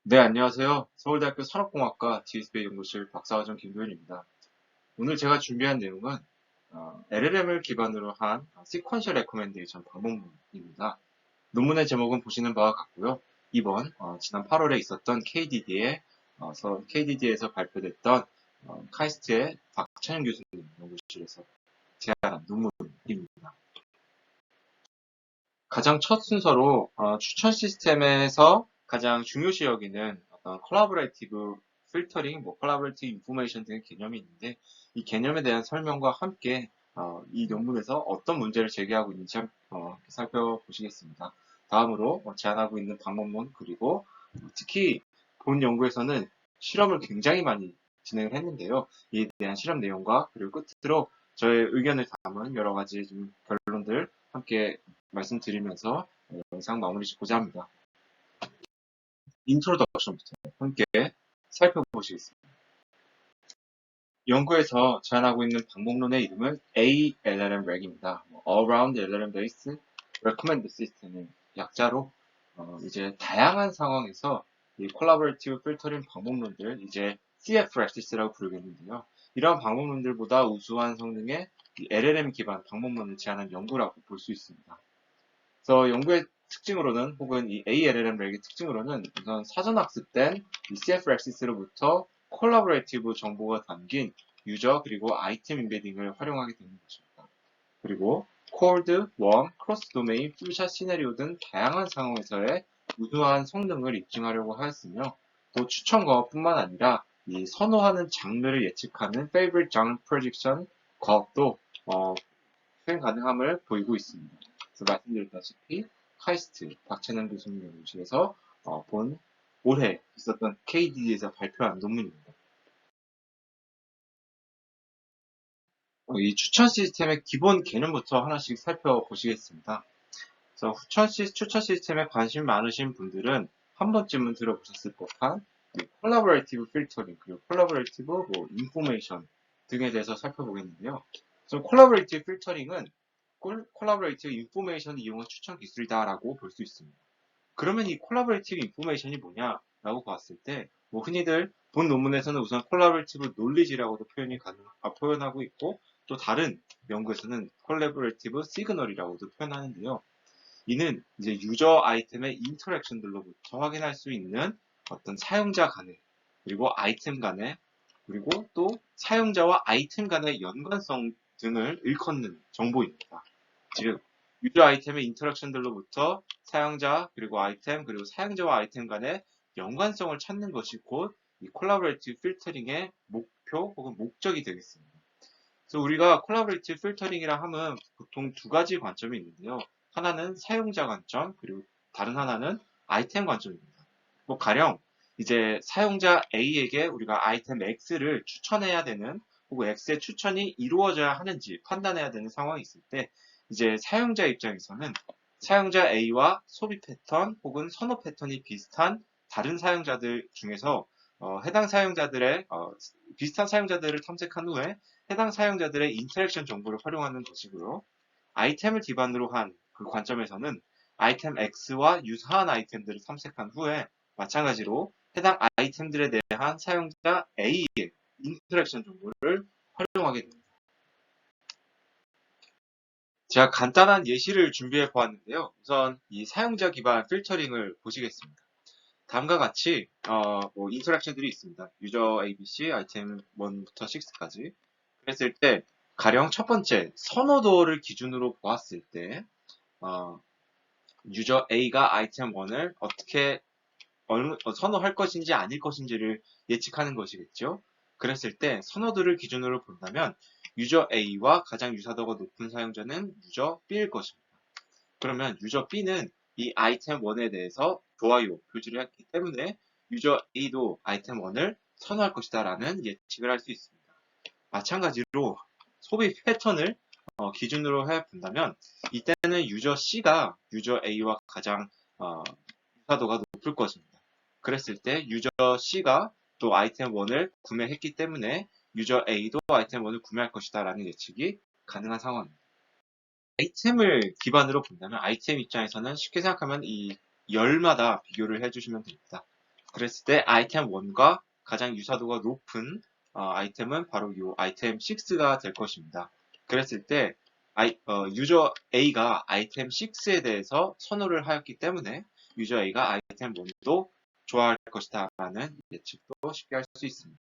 네, 안녕하세요. 서울대학교 산업공학과 GSB 연구실 박사과정 김도현입니다. 오늘 제가 준비한 내용은 LLM을 기반으로 한 Sequential Recommendation 방법론입니다. 논문의 제목은 보시는 바와 같고요. 이번 지난 8월에 있었던 KDD에서 발표됐던 카이스트의 박찬영 교수님 연구실에서 제안한 논문입니다. 가장 첫 순서로 추천 시스템에서 가장 중요시 여기는 어떤 콜라보레이티브 필터링, 콜라보레이티브 인포메이션 등의 개념이 있는데 이 개념에 대한 설명과 함께 이 논문에서 어떤 문제를 제기하고 있는지 살펴보시겠습니다. 다음으로 제안하고 있는 방법론 그리고 특히 본 연구에서는 실험을 굉장히 많이 진행을 했는데요. 이에 대한 실험 내용과 그리고 끝으로 저의 의견을 담은 여러 가지 좀 결론들 함께 말씀드리면서 영상 마무리 짓고자 합니다. 인트로덕션부터 함께 살펴보시겠습니다. 연구에서 제안하고 있는 방법론의 이름은 ALLM-REG입니다. All-Round LLM Based Recommend System의 약자로 이제 다양한 상황에서 이 콜라보레이티브 필터링 방법론들 이제 CF-RAXIS라고 부르겠는데요. 이러한 방법론들보다 우수한 성능의 LLM 기반 방법론을 제안한 연구라고 볼 수 있습니다. 그래서 연구의 특징으로는 혹은 이 ALLM 렉의 특징으로는 우선 사전 학습된 이 CFRAXIS로부터 콜라보레이티브 정보가 담긴 유저 그리고 아이템 인베딩을 활용하게 되는 것입니다. 그리고 콜드, 웜, 크로스 도메인, 풀샷 시나리오 등 다양한 상황에서의 우수한 성능을 입증하려고 하였으며 또 추천과뿐만 아니라 이 선호하는 장르를 예측하는 Favorite Genre Prediction 과업도 수행 가능함을 보이고 있습니다. 그래서 말씀드렸다시피 카이스트 박찬현 교수님 연구실에서 본 올해 있었던 KDD에서 발표한 논문입니다. 이 추천 시스템의 기본 개념부터 하나씩 살펴보시겠습니다. 그래서 추천 시스템에 관심 많으신 분들은 한 번쯤은 들어보셨을 법한 콜라보레이티브 필터링 그리고 콜라보레이티브 인포메이션 등에 대해서 살펴보겠는데요. 그래서 콜라보레이티브 필터링은 콜라보레이티브 인포메이션을 이용한 추천 기술이다라고 볼 수 있습니다. 그러면 이 콜라보레이티브 인포메이션이 뭐냐라고 봤을 때 흔히들 본 논문에서는 우선 콜라보레이티브 논리지라고도 표현하고 있고 또 다른 연구에서는 콜라보레이티브 시그널이라고도 표현하는데요. 이는 이제 유저 아이템의 인터랙션들로부터 확인할 수 있는 어떤 사용자 간의 그리고 아이템 간의 그리고 또 사용자와 아이템 간의 연관성 등을 일컫는 정보입니다. 즉 유저 아이템의 인터랙션들로부터 사용자 그리고 아이템 그리고 사용자와 아이템 간의 연관성을 찾는 것이 곧 이 콜라보레이티브 필터링의 목표 혹은 목적이 되겠습니다. 그래서 우리가 콜라보레이티브 필터링이라 하면 보통 두 가지 관점이 있는데요. 하나는 사용자 관점, 그리고 다른 하나는 아이템 관점입니다. 가령 이제 사용자 A에게 우리가 아이템 X를 추천해야 되는 혹은 X의 추천이 이루어져야 하는지 판단해야 되는 상황이 있을 때 이제 사용자 입장에서는 사용자 A와 소비 패턴 혹은 선호 패턴이 비슷한 다른 사용자들 중에서 해당 사용자들의 비슷한 사용자들을 탐색한 후에 해당 사용자들의 인터랙션 정보를 활용하는 것이고요. 아이템을 기반으로 한 그 관점에서는 아이템 X와 유사한 아이템들을 탐색한 후에 마찬가지로 해당 아이템들에 대한 사용자 A의 인터랙션 정보를 활용하게 됩니다. 제가 간단한 예시를 준비해 보았는데요. 우선 이 사용자 기반 필터링을 보시겠습니다. 다음과 같이 인터랙션들이 있습니다. 유저 ABC, 아이템 1부터 6까지. 그랬을 때 가령 첫 번째 선호도를 기준으로 보았을 때 유저 A가 아이템 1을 어떻게 선호할 것인지 아닐 것인지를 예측하는 것이겠죠. 그랬을 때 선호도를 기준으로 본다면 유저 A와 가장 유사도가 높은 사용자는 유저 B일 것입니다. 그러면 유저 B는 이 아이템 1에 대해서 좋아요 표시를 했기 때문에 유저 A도 아이템 1을 선호할 것이다 라는 예측을 할 수 있습니다. 마찬가지로 소비 패턴을 기준으로 해 본다면 이때는 유저 C가 유저 A와 가장 유사도가 높을 것입니다. 그랬을 때 유저 C가 또 아이템 1을 구매했기 때문에 유저 A도 아이템 1을 구매할 것이다 라는 예측이 가능한 상황입니다. 아이템을 기반으로 본다면 아이템 입장에서는 쉽게 생각하면 이 열마다 비교를 해주시면 됩니다. 그랬을 때 아이템 1과 가장 유사도가 높은 아이템은 바로 이 아이템 6가 될 것입니다. 그랬을 때 유저 A가 아이템 6에 대해서 선호를 하였기 때문에 유저 A가 아이템 1도 좋아할 것이다 라는 예측도 쉽게 할 수 있습니다.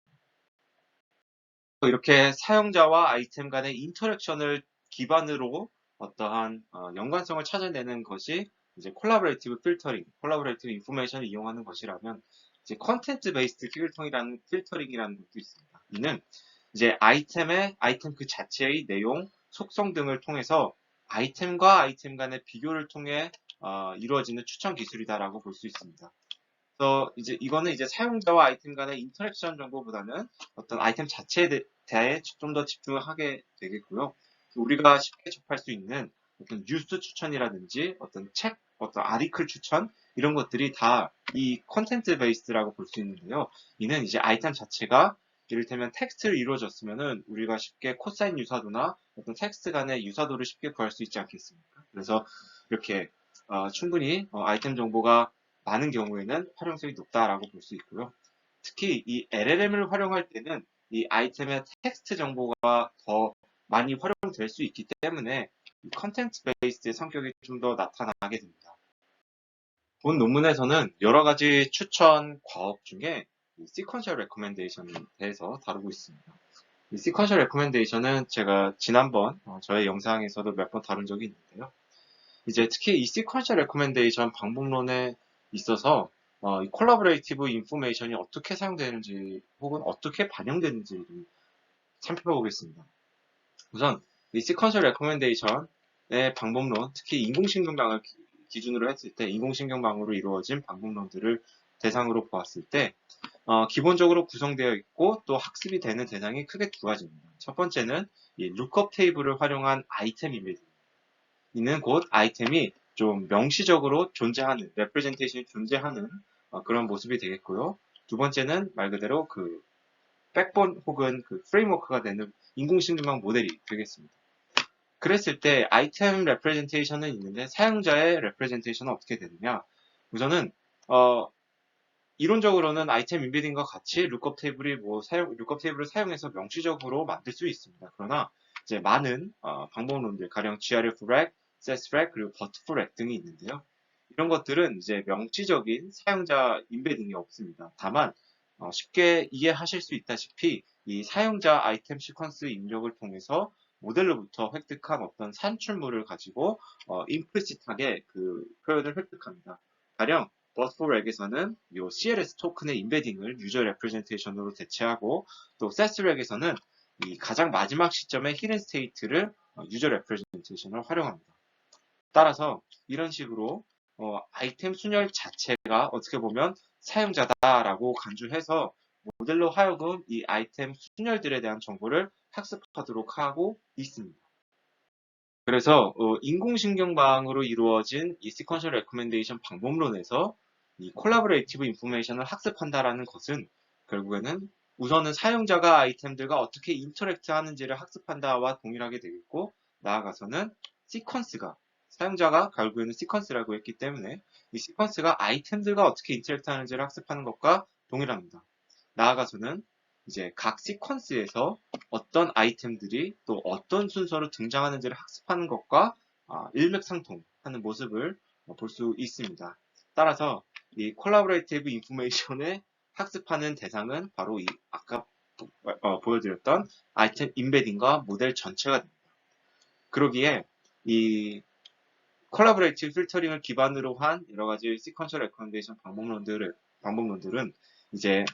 이렇게 사용자와 아이템 간의 인터랙션을 기반으로 어떠한 연관성을 찾아내는 것이 이제 콜라보레이티브 필터링, 콜라보레이티브 인포메이션을 이용하는 것이라면 이제 컨텐츠 베이스드 필터링이라는 것도 있습니다. 이는 이제 아이템 그 자체의 내용, 속성 등을 통해서 아이템과 아이템 간의 비교를 통해 이루어지는 추천 기술이다라고 볼 수 있습니다. 그래서 이제 이거는 이제 사용자와 아이템 간의 인터랙션 정보보다는 어떤 아이템 자체에 대해 좀 더 집중을 하게 되겠고요. 우리가 쉽게 접할 수 있는 어떤 뉴스 추천이라든지 어떤 책, 어떤 아티클 추천 이런 것들이 다 이 컨텐트 베이스라고 볼 수 있는데요. 이는 이제 아이템 자체가 이를테면 텍스트로 이루어졌으면은 우리가 쉽게 코사인 유사도나 어떤 텍스트 간의 유사도를 쉽게 구할 수 있지 않겠습니까? 그래서 이렇게 충분히 아이템 정보가 많은 경우에는 활용성이 높다라고 볼 수 있고요. 특히 이 LLM을 활용할 때는 이 아이템의 텍스트 정보가 더 많이 활용될 수 있기 때문에 이 컨텐츠 베이스의 성격이 좀 더 나타나게 됩니다. 본 논문에서는 여러 가지 추천 과업 중에 시퀀셜 레코멘데이션에 대해서 다루고 있습니다. 이 시퀀셜 레코멘데이션은 제가 지난번 저의 영상에서도 몇 번 다룬 적이 있는데요. 이제 특히 이 시퀀셜 레코멘데이션 방법론에 있어서 이 콜라보레이티브 인포메이션이 어떻게 사용되는지 혹은 어떻게 반영되는지를 살펴보겠습니다. 우선 이 시퀀셜 레코멘데이션의 방법론, 특히 인공신경망을 기준으로 했을 때 인공신경망으로 이루어진 방법론들을 대상으로 보았을 때 기본적으로 구성되어 있고 또 학습이 되는 대상이 크게 두 가지입니다. 첫 번째는 이 룩업 테이블을 활용한 아이템 이미지. 이는 곧 아이템이 좀 명시적으로 존재하는, 레프레젠테이션이 존재하는 그런 모습이 되겠고요. 두 번째는 말 그대로 그 백본 혹은 그 프레임워크가 되는 인공신경망 모델이 되겠습니다. 그랬을 때 아이템 레프레젠테이션은 있는데 사용자의 레프레젠테이션은 어떻게 되느냐? 우선은 이론적으로는 아이템 인베딩과 같이 룩업 테이블이 룩업 테이블을 사용해서 명시적으로 만들 수 있습니다. 그러나 이제 많은 방법론들, 가령 gref, sesref, 그리고 butfref 등이 있는데요. 이런 것들은 이제 명시적인 사용자 인베딩이 없습니다. 다만 쉽게 이해하실 수 있다시피 이 사용자 아이템 시퀀스 입력을 통해서 모델로부터 획득한 어떤 산출물을 가지고 임플리시트하게 그 표현을 획득합니다. 가령 버스포렉에서는 이 CLS 토큰의 인베딩을 유저 레프레젠테이션으로 대체하고 또 세스렉에서는 이 가장 마지막 시점의 히든 스테이트를 유저 레프레젠테이션을 활용합니다. 따라서 이런 식으로 아이템 순열 자체가 어떻게 보면 사용자다라고 간주해서 모델로 하여금 이 아이템 순열들에 대한 정보를 학습하도록 하고 있습니다. 그래서 인공신경망으로 이루어진 이 시퀀셜 레코멘데이션 방법론에서 이 콜라보레이티브 인포메이션을 학습한다라는 것은 결국에는 우선은 사용자가 아이템들과 어떻게 인터랙트 하는지를 학습한다와 동일하게 되겠고 나아가서는 시퀀스가 사용자가 결국에는 시퀀스라고 했기 때문에 이 시퀀스가 아이템들과 어떻게 인터랙트 하는지를 학습하는 것과 동일합니다. 나아가서는 이제 각 시퀀스에서 어떤 아이템들이 또 어떤 순서로 등장하는지를 학습하는 것과 일맥상통하는 모습을 볼 수 있습니다. 따라서 이 콜라보레이티브 인포메이션을 학습하는 대상은 바로 이 아까 보여드렸던 아이템 인베딩과 모델 전체가 됩니다. 그러기에 이 콜라보레이티브 필터링을 기반으로 한 여러 가지 시퀀셜 레코멘데이션 방법론들은 이제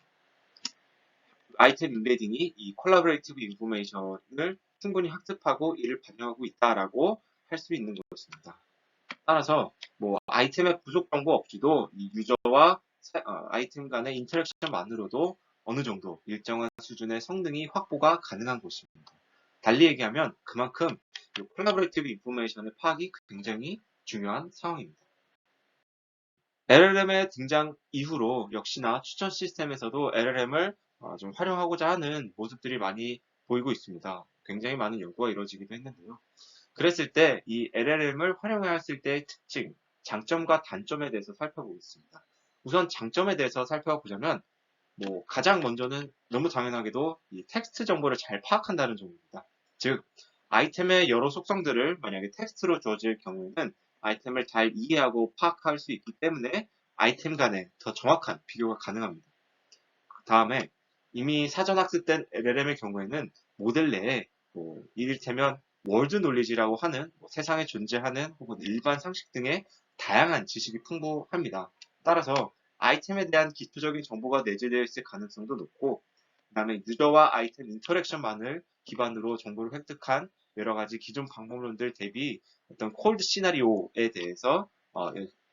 아이템 인베딩이 이 콜라보레이티브 인포메이션을 충분히 학습하고 이를 반영하고 있다라고 할 수 있는 것입니다. 따라서 뭐 아이템의 부속 정보 없이도 이 유저와 아이템 간의 인터랙션만으로도 어느 정도 일정한 수준의 성능이 확보가 가능한 것입니다. 달리 얘기하면 그만큼 콜라보레이티브 인포메이션의 파악이 굉장히 중요한 상황입니다. LLM의 등장 이후로 역시나 추천 시스템에서도 LLM을 좀 활용하고자 하는 모습들이 많이 보이고 있습니다. 굉장히 많은 연구가 이루어지기도 했는데요. 그랬을 때 이 LLM을 활용했을 때의 특징, 장점과 단점에 대해서 살펴보겠습니다. 우선 장점에 대해서 살펴보자면 가장 먼저는 너무 당연하게도 이 텍스트 정보를 잘 파악한다는 점입니다. 즉, 아이템의 여러 속성들을 만약에 텍스트로 주어질 경우에는 아이템을 잘 이해하고 파악할 수 있기 때문에 아이템 간의 더 정확한 비교가 가능합니다. 그 다음에 이미 사전 학습된 LLM의 경우에는 모델 내에 이를테면 월드 놀리지라고 하는 세상에 존재하는 혹은 일반 상식 등의 다양한 지식이 풍부합니다. 따라서 아이템에 대한 기초적인 정보가 내재되어 있을 가능성도 높고, 그 다음에 유저와 아이템 인터랙션만을 기반으로 정보를 획득한 여러 가지 기존 방법론들 대비 어떤 콜드 시나리오에 대해서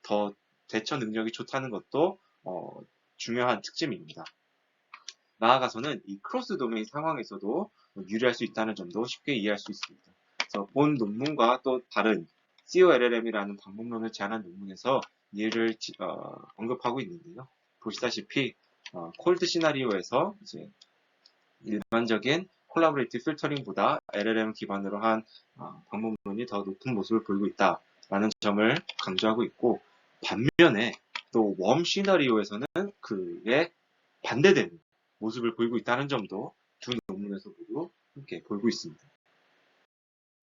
더 대처 능력이 좋다는 것도 중요한 특징입니다. 나아가서는 이 크로스 도메인 상황에서도 유리할 수 있다는 점도 쉽게 이해할 수 있습니다. 그래서 본 논문과 또 다른 COLLM이라는 방법론을 제안한 논문에서 이를 언급하고 있는데요. 보시다시피 콜드 시나리오에서 이제 일반적인 콜라보레이티브 필터링보다 LLM 기반으로 한 방법론이 더 높은 모습을 보이고 있다라는 점을 강조하고 있고, 반면에 또 웜 시나리오에서는 그에 반대되는 모습을 보이고 있다는 점도 두 논문에서 모두 함께 보이고 있습니다.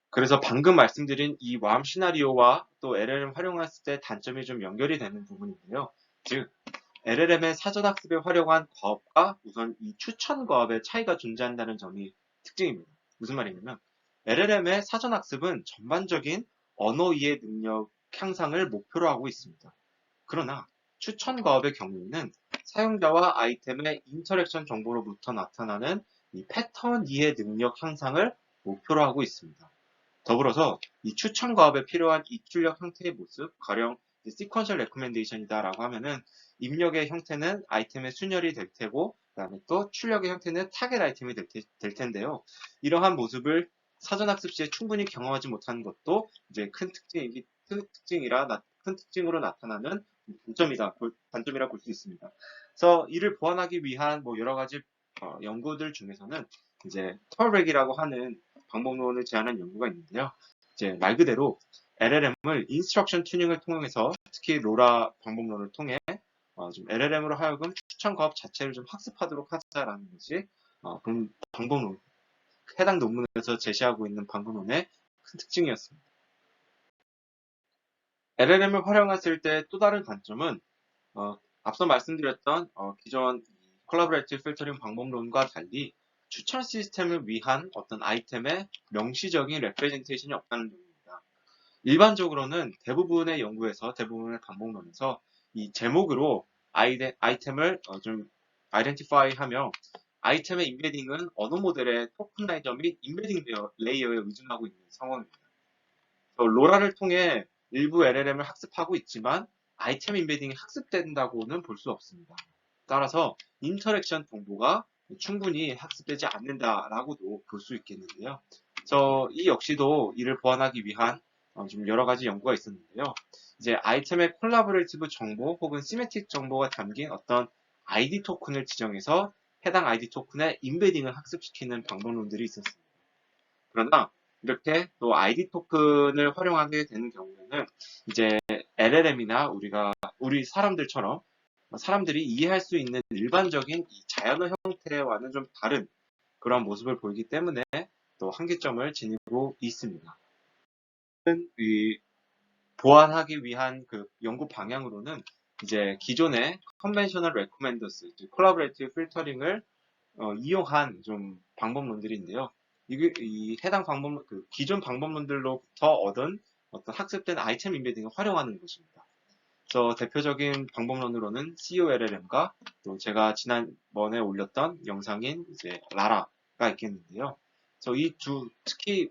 그래서 방금 말씀드린 이 웜 시나리오와 또 LLM 활용했을 때 단점이 좀 연결이 되는 부분인데요. 즉, LLM의 사전학습에 활용한 과업과 우선 이 추천 과업의 차이가 존재한다는 점이 특징입니다. 무슨 말이냐면 LLM의 사전학습은 전반적인 언어 이해 능력 향상을 목표로 하고 있습니다. 그러나 추천 과업의 경우에는 사용자와 아이템의 인터랙션 정보로부터 나타나는 이 패턴 이해 능력 향상을 목표로 하고 있습니다. 더불어서 이 추천 과업에 필요한 입출력 형태의 모습, 가령 시퀀셜 레코멘데이션이다라고 하면은 입력의 형태는 아이템의 순열이 될 테고, 그다음에 또 출력의 형태는 타겟 아이템이 될 텐데요. 이러한 모습을 사전학습 시에 충분히 경험하지 못한 것도 이제 큰 특징으로 나타나는 단점이라 볼 수 있습니다. 그래서 이를 보완하기 위한 여러 가지 연구들 중에서는 이제 털렉이라고 하는 방법론을 제안한 연구가 있는데요. 이제 말 그대로 LLM을 인스트럭션 튜닝을 통해서 특히 로라 방법론을 통해 좀 LLM으로 하여금 추천 과업 자체를 좀 학습하도록 하자라는 것이 그런 방법론, 해당 논문에서 제시하고 있는 방법론의 큰 특징이었습니다. LLM을 활용했을 때 또 다른 단점은 앞서 말씀드렸던 기존 콜라보레이티브 필터링 방법론과 달리 추천 시스템을 위한 어떤 아이템의 명시적인 레프레젠테이션이 없다는 점입니다. 일반적으로는 대부분의 연구에서, 대부분의 방법론에서 이 제목으로 아이템을 좀 아이덴티파이하며 아이템의 인베딩은 언어 모델의 토큰라이저 및 인베딩 레이어에 의존하고 있는 상황입니다. 로라를 통해 일부 LLM을 학습하고 있지만 아이템 인베딩이 학습된다고는 볼 수 없습니다. 따라서 인터랙션 정보가 충분히 학습되지 않는다라고도 볼 수 있겠는데요. 이 역시도 이를 보완하기 위한 좀 여러 가지 연구가 있었는데요. 이제 아이템의 콜라보레이티브 정보 혹은 시메틱 정보가 담긴 어떤 ID 토큰을 지정해서 해당 ID 토큰의 인베딩을 학습시키는 방법론들이 있었습니다. 그러나 이렇게 또 ID 토큰을 활용하게 되는 경우에는 이제 LLM이나 우리 사람들처럼 사람들이 이해할 수 있는 일반적인 이 자연어 형태와는 좀 다른 그런 모습을 보이기 때문에 또 한계점을 지니고 있습니다. 이 보완하기 위한 그 연구 방향으로는 이제 기존의 컨벤셔널 레코멘더스, 콜라보레이티브 필터링을 이용한 좀 방법론들인데요. 이 해당 기존 방법론들로부터 얻은 어떤 학습된 아이템 인베딩을 활용하는 것입니다. 그래서 대표적인 방법론으로는 COLLM과 또 제가 지난번에 올렸던 영상인 이제 라라가 있겠는데요. 그래서 특히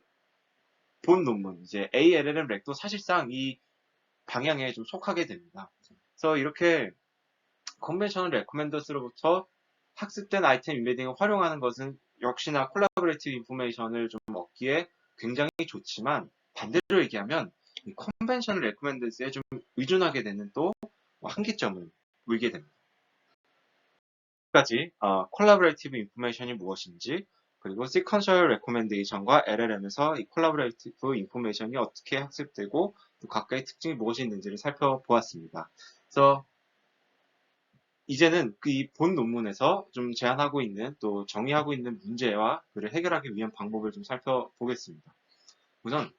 본 논문, 이제 ALLM 렉도 사실상 이 방향에 좀 속하게 됩니다. 그래서 이렇게 컨벤셔널 레코멘더스로부터 학습된 아이템 인베딩을 활용하는 것은 역시나 콜라보레이티브 인포메이션을 좀 얻기에 굉장히 좋지만, 반대로 얘기하면 이 컨벤셔널 레코멘더스에 좀 의존하게 되는 또 한계점을 보이게 됩니다. 여기까지 콜라보레이티브 인포메이션이 무엇인지, 그리고 시퀀셜 레코멘데이션과 LLM에서 이 콜라보레이티브 인포메이션이 어떻게 학습되고 또 각각의 특징이 무엇이 있는지를 살펴보았습니다. 그래서 이제는 그 이 본 논문에서 좀 제안하고 있는 또 정의하고 있는 문제와 그를 해결하기 위한 방법을 좀 살펴보겠습니다. 우선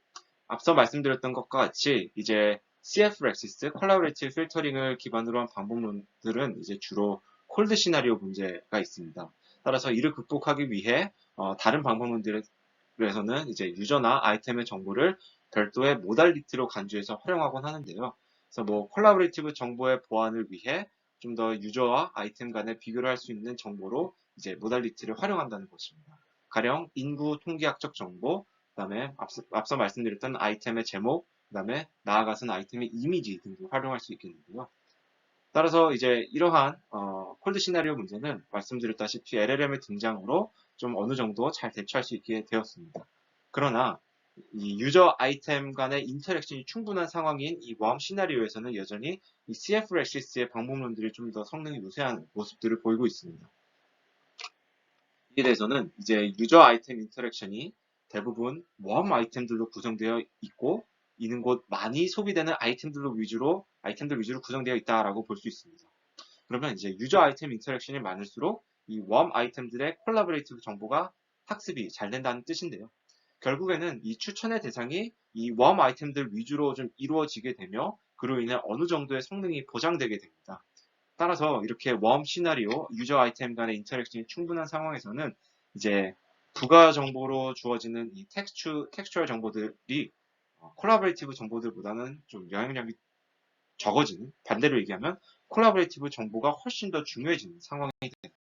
앞서 말씀드렸던 것과 같이 이제 CFRexist, Collaborative Filtering을 기반으로 한 방법론들은 이제 주로 콜드 시나리오 문제가 있습니다. 따라서 이를 극복하기 위해 다른 방법론들에서는 이제 유저나 아이템의 정보를 별도의 모달리티로 간주해서 활용하곤 하는데요. 그래서 뭐 콜라보레이티브 정보의 보안을 위해 좀 더 유저와 아이템 간의 비교를 할 수 있는 정보로 이제 모달리티를 활용한다는 것입니다. 가령 인구 통계학적 정보, 그다음에 앞서 말씀드렸던 아이템의 제목, 그다음에 나아가서는 아이템의 이미지 등도 활용할 수 있겠는데요. 따라서 이제 이러한 콜드 시나리오 문제는 말씀드렸다시피 LLM의 등장으로 좀 어느 정도 잘 대처할 수 있게 되었습니다. 그러나 이 유저 아이템 간의 인터랙션이 충분한 상황인 이 웜 시나리오에서는 여전히 이 CFRexist의 방법론들이 좀 더 성능이 우세한 모습들을 보이고 있습니다. 이에 대해서는 이제 유저 아이템 인터랙션이 대부분 웜 아이템들로 구성되어 있고 이는 곧 많이 소비되는 아이템들 위주로 구성되어 있다라고 볼 수 있습니다. 그러면 이제 유저 아이템 인터랙션이 많을수록 이 웜 아이템들의 콜라보레이티브 정보가 학습이 잘 된다는 뜻인데요. 결국에는 이 추천의 대상이 이 웜 아이템들 위주로 좀 이루어지게 되며 그로 인해 어느 정도의 성능이 보장되게 됩니다. 따라서 이렇게 웜 시나리오, 유저 아이템 간의 인터랙션이 충분한 상황에서는 이제 부가 정보로 주어지는 이 텍스처럴 정보들이 콜라보레이티브 정보들보다는 좀 영향력이 적어지는, 반대로 얘기하면 콜라보레이티브 정보가 훨씬 더 중요해지는 상황이 됩니다.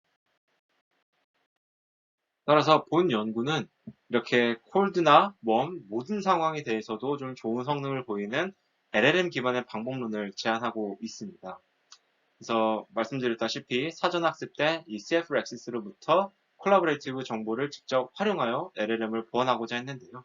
따라서 본 연구는 이렇게 콜드나 웜 모든 상황에 대해서도 좀 좋은 성능을 보이는 LLM 기반의 방법론을 제안하고 있습니다. 그래서 말씀드렸다시피 사전 학습 때 이 CFRexist로부터 콜라보레이티브 정보를 직접 활용하여 LLM을 보완하고자 했는데요.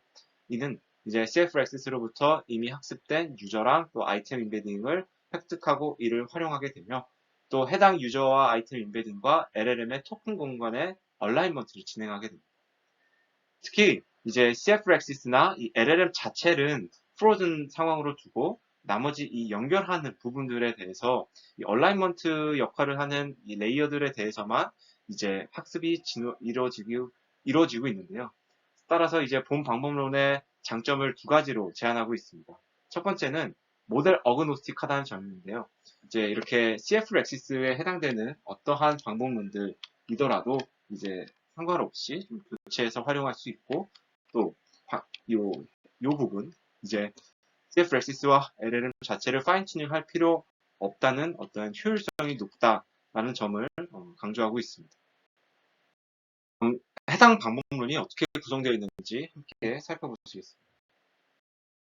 이는 이제 CFRexist로부터 이미 학습된 유저랑 또 아이템 인베딩을 획득하고 이를 활용하게 되며 또 해당 유저와 아이템 인베딩과 LLM의 토큰 공간의 얼라이먼트를 진행하게 됩니다. 특히 이제 CFRexist나 이 LLM 자체는 프로즌 상황으로 두고 나머지 이 연결하는 부분들에 대해서 이 얼라이먼트 역할을 하는 이 레이어들에 대해서만 이제 학습이 이루어지고 있는데요. 따라서 이제 본 방법론의 장점을 두 가지로 제안하고 있습니다. 첫 번째는 모델 어그노스틱하다는 점인데요. 이제 이렇게 CFRexist에 해당되는 어떠한 방법론들이더라도 이제 상관없이 좀 교체해서 활용할 수 있고 또 요 부분 이제 CFRexist와 LLM 자체를 파인 튜닝 할 필요 없다는 어떤 효율성이 높다라는 점을 강조하고 있습니다. 해당 방법론이 어떻게 구성되어 있는지 함께 살펴보시겠습니다.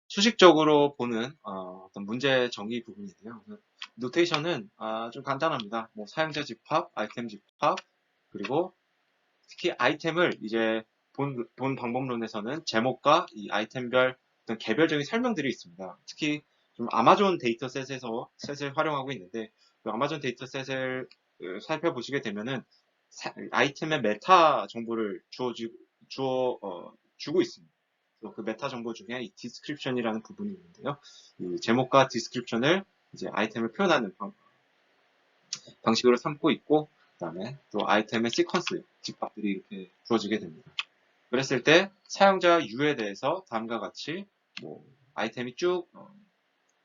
수식적으로 보는 어떤 문제 정의 부분인데요. 노테이션은 좀 간단합니다. 뭐 사용자 집합, 아이템 집합, 그리고 특히 아이템을 이제 본 방법론에서는 제목과 이 아이템별 어떤 개별적인 설명들이 있습니다. 특히 좀 아마존 셋을 활용하고 있는데 그 아마존 데이터셋을 살펴보시게 되면은 아이템의 메타 정보를 주고 있습니다. 그 메타 정보 중에 이 디스크립션이라는 부분이 있는데요. 이 제목과 디스크립션을 이제 아이템을 표현하는 방식으로 삼고 있고, 그다음에 또 아이템의 시퀀스 집합들이 이렇게 주어지게 됩니다. 그랬을 때 사용자 U에 대해서 다음과 같이 뭐 아이템이 쭉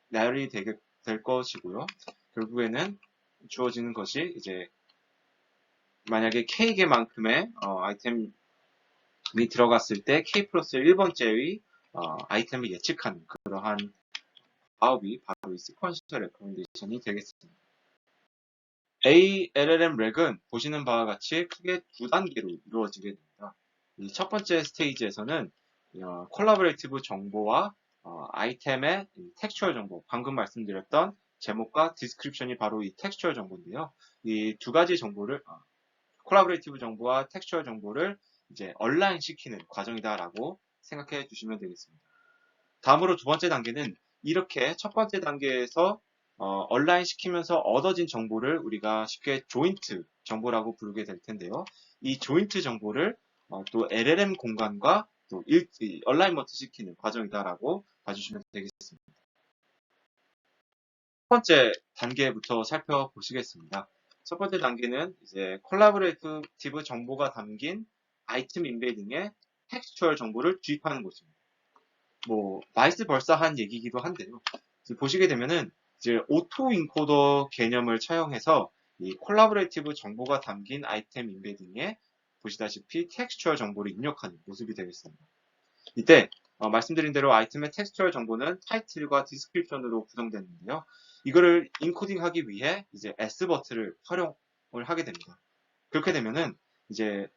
나열이 될 것이고요. 결국에는 주어지는 것이 이제 만약에 K개만큼의 아이템이 들어갔을 때 K 플러스 1번째의 아이템을 예측하는 그러한 방법이 바로 이 시퀀셜 레코멘데이션이 되겠습니다. ALLM 렉은 보시는 바와 같이 크게 두 단계로 이루어지게 됩니다. 이 첫 번째 스테이지에서는 콜라보레이티브 정보와 아이템의 텍스처얼 정보, 방금 말씀드렸던 제목과 디스크립션이 바로 이 텍스처얼 정보인데요. 이 두 가지 정보를 콜라보레이티브 정보와 텍스처얼 정보를 이제 얼라인 시키는 과정이다라고 생각해 주시면 되겠습니다. 다음으로 두 번째 단계는 이렇게 첫 번째 단계에서 얼라인 시키면서 얻어진 정보를 우리가 쉽게 조인트 정보라고 부르게 될 텐데요. 이 조인트 정보를 또 LLM 공간과 또 얼라이먼트 시키는 과정이다라고 봐주시면 되겠습니다. 첫 번째 단계부터 살펴보시겠습니다. 첫 번째 단계는 이제 콜라보레이티브 정보가 담긴 아이템 인베딩에 텍스처얼 정보를 주입하는 것입니다. 뭐 바이스 벌사한 얘기이기도 한데요. 보시게 되면은 이제 오토 인코더 개념을 차용해서 이 콜라보레이티브 정보가 담긴 아이템 인베딩에 보시다시피 텍스처얼 정보를 입력하는 모습이 되겠습니다. 이때 말씀드린 대로 아이템의 텍스처얼 정보는 타이틀과 디스크립션으로 구성되는데요. 이거를 인코딩하기 위해 이제 S버트를 활용을 하게 됩니다. 그렇게 되면은 이제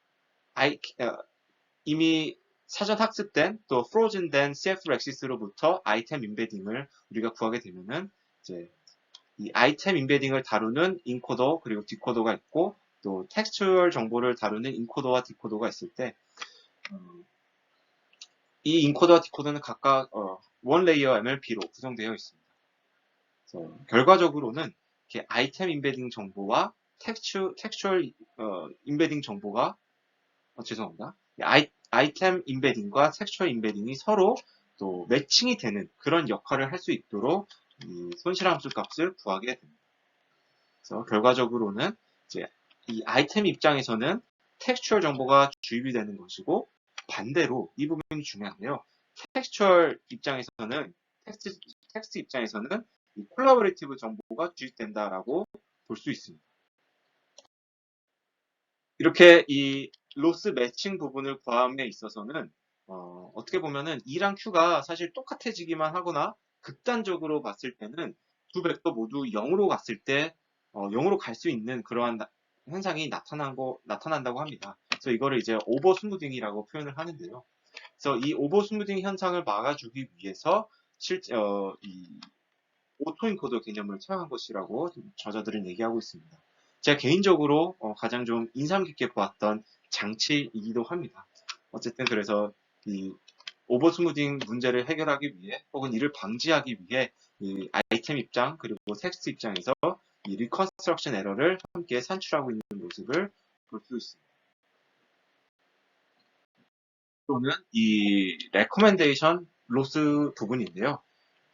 이미 사전 학습된 또 프로즌된 CFRexis로부터 아이템 인베딩을 우리가 구하게 되면은 이제 이 아이템 인베딩을 다루는 인코더 그리고 디코더가 있고 또 텍스처얼 정보를 다루는 인코더와 디코더가 있을 때 이 인코더와 디코더는 각각 원 레이어 MLP로 구성되어 있습니다. 결과적으로는 이렇게 아이템 인베딩 정보와 텍스처얼 인베딩 정보가 죄송합니다. 아이템 인베딩과 텍스처얼 인베딩이 서로 또 매칭이 되는 그런 역할을 할 수 있도록 이 손실함수 값을 구하게 됩니다. 그래서 결과적으로는 이제 이 아이템 입장에서는 텍스처얼 정보가 주입이 되는 것이고 반대로 이 부분이 중요한데요. 텍스처얼 입장에서는 텍스트 입장에서는 이 콜라보레이티브 정보가 주입된다라고 볼 수 있습니다. 이렇게 이 로스 매칭 부분을 구함에 있어서는 어떻게 보면은 E랑 Q가 사실 똑같아지기만 하거나 극단적으로 봤을 때는 두 벡터 모두 0으로 갔을 때 0으로 갈 수 있는 그러한 현상이 나타난다고 합니다. 그래서 이거를 이제 오버 스무딩이라고 표현을 하는데요. 그래서 이 오버 스무딩 현상을 막아주기 위해서 이 오토인코더 개념을 사용한 것이라고 저자들은 얘기하고 있습니다. 제가 개인적으로 가장 좀 인상 깊게 보았던 장치이기도 합니다. 어쨌든 그래서 이 오버 스무딩 문제를 해결하기 위해 혹은 이를 방지하기 위해 이 아이템 입장 그리고 텍스트 입장에서 이 리컨스트럭션 에러를 함께 산출하고 있는 모습을 볼 수 있습니다. 또는 이 레코멘데이션 로스 부분인데요.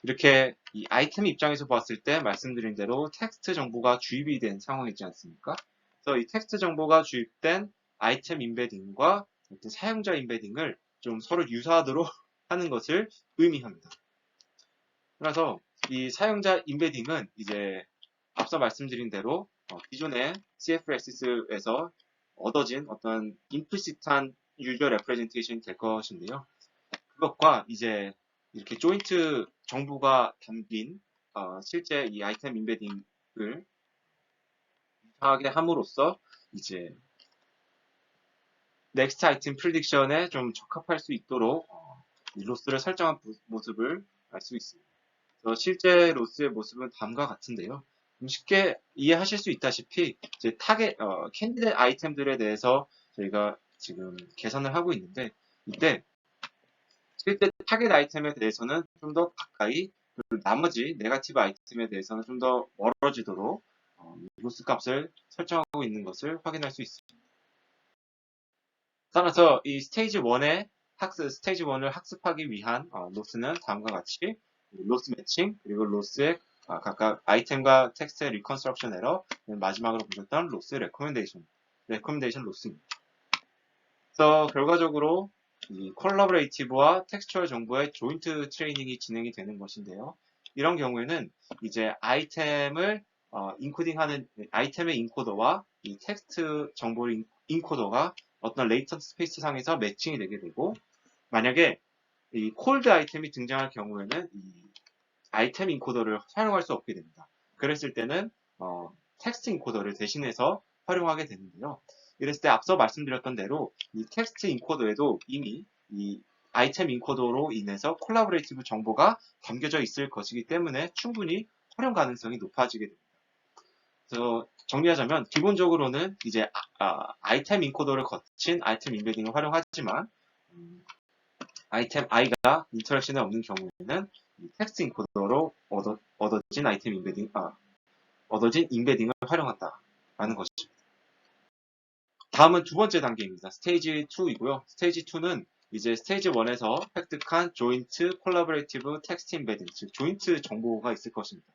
이렇게 이 아이템 입장에서 봤을 때 말씀드린 대로 텍스트 정보가 주입이 된 상황이지 않습니까? 그래서 이 텍스트 정보가 주입된 아이템 인베딩과 사용자 인베딩을 좀 서로 유사하도록 하는 것을 의미합니다. 그래서 이 사용자 인베딩은 이제 앞서 말씀드린 대로 기존의 CFS에서 얻어진 어떤 임플리시트한 유저 레프레젠테이션이 될 것인데요. 그것과 이제 이렇게 조인트 정보가 담긴 실제 이 아이템 인베딩을 유사하게 함으로써 이제 넥스트 아이템 프리딕션에 좀 적합할 수 있도록 이 로스를 설정한 모습을 알 수 있습니다. 실제 로스의 모습은 다음과 같은데요. 쉽게 이해하실 수 있다시피 이제 캔디데이트 아이템들에 대해서 저희가 지금 계산을 하고 있는데 이때 실제 타겟 아이템에 대해서는 좀 더 가까이 그리고 나머지 네거티브 아이템에 대해서는 좀 더 멀어지도록 로스 값을 설정하고 있는 것을 확인할 수 있습니다. 따라서 이 스테이지 1의 스테이지 1을 학습하기 위한 로스는 다음과 같이 로스 매칭 그리고 로스의 각각 아이템과 텍스트의 리컨스트럭션 에러 마지막으로 보셨던 로스 레코멘데이션 로스입니다. 그래서 결과적으로 이 콜라보레이티브와 텍스처얼 정보의 조인트 트레이닝이 진행이 되는 것인데요. 이런 경우에는 이제 아이템을 인코딩하는 아이템의 인코더와 이 텍스트 정보의 인코더가 어떤 레이턴트 스페이스 상에서 매칭이 되게 되고 만약에 이 콜드 아이템이 등장할 경우에는 이 아이템 인코더를 사용할 수 없게 됩니다. 그랬을 때는 텍스트 인코더를 대신해서 활용하게 되는데요. 이랬을 때 앞서 말씀드렸던 대로 이 텍스트 인코더에도 이미 이 아이템 인코더로 인해서 콜라보레이티브 정보가 담겨져 있을 것이기 때문에 충분히 활용 가능성이 높아지게 됩니다. 그래서 정리하자면 기본적으로는 이제 아이템 인코더를 거친 아이템 인베딩을 활용하지만 아이템 i가 인터랙션에 없는 경우에는 텍스트 인코더로 얻어진 아이템 얻어진 인베딩을 활용한다라는 것입니다. 다음은 두 번째 단계입니다. 스테이지 2이고요. 스테이지 2는 이제 스테이지 1에서 획득한 조인트 콜라보레이티브 텍스트 인베딩, 즉 조인트 정보가 있을 것입니다.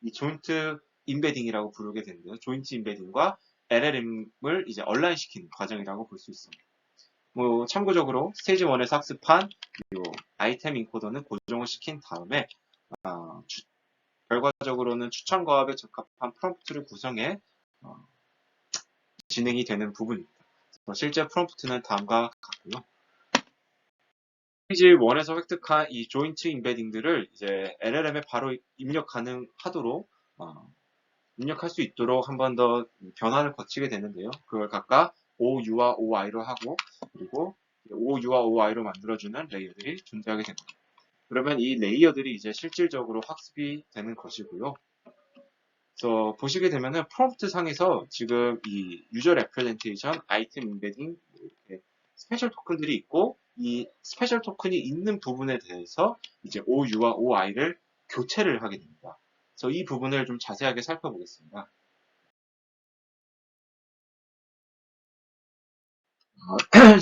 이 조인트 임베딩이라고 부르게 되는데요. 조인트 임베딩과 LLM을 이제 얼라인시키는 과정이라고 볼 수 있습니다. 뭐 참고적으로 스테이지 1에서 학습한 요 아이템 인코더는 고정을 시킨 다음에 결과적으로는 추천 거합에 적합한 프롬프트를 구성해 진행이 되는 부분입니다. 실제 프롬프트는 다음과 같고요. 스테이지 1에서 획득한 이 조인트 임베딩들을 이제 LLM에 바로 입력 가능하도록 입력할 수 있도록 한 번 더 변환을 거치게 되는데요. 그걸 각각 OU와 OI로 하고 그리고 OU와 OI로 만들어주는 레이어들이 존재하게 됩니다. 그러면 이 레이어들이 이제 실질적으로 학습이 되는 것이고요. 그래서 보시게 되면은 프롬프트 상에서 지금 이 유저 레프레젠테이션, 아이템 임베딩, 이렇게 스페셜 토큰들이 있고 이 스페셜 토큰이 있는 부분에 대해서 이제 OU와 OI를 교체를 하게 됩니다. 그래서 이 부분을 좀 자세하게 살펴보겠습니다.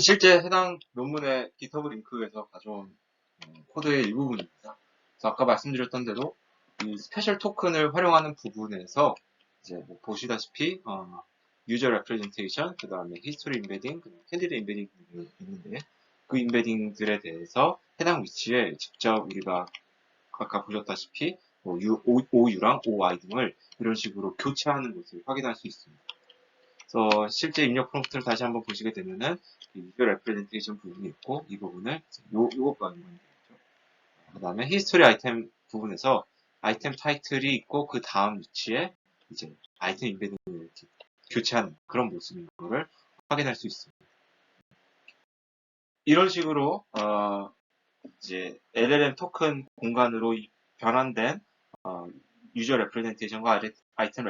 실제 해당 논문의 GitHub 링크에서 가져온 코드의 일부분입니다. 그래서 아까 말씀드렸던 대로 이 스페셜 토큰을 활용하는 부분에서 이제 뭐 보시다시피 유저 레프레젠테이션, 그 다음에 히스토리 임베딩, 캔디드 임베딩 이 있는데 그 임베딩들에 대해서 해당 위치에 직접 우리가 아까 보셨다시피 뭐 OU랑 OI 등을 이런 식으로 교체하는 것을 확인할 수 있습니다. 그래서 실제 입력 프롬프트를 다시 한번 보시게 되면은 유저 레프레젠테이션 부분이 있고 이 부분을 요것과 연관이 되겠죠. 그 다음에 히스토리 아이템 부분에서 아이템 타이틀이 있고 그 다음 위치에 이제 아이템 임베딩을 이렇게 교체하는 그런 모습인 거를 확인할 수 있습니다. 이런 식으로 이제 LLM 토큰 공간으로 변환된 유저 레프레젠테이션과 아이템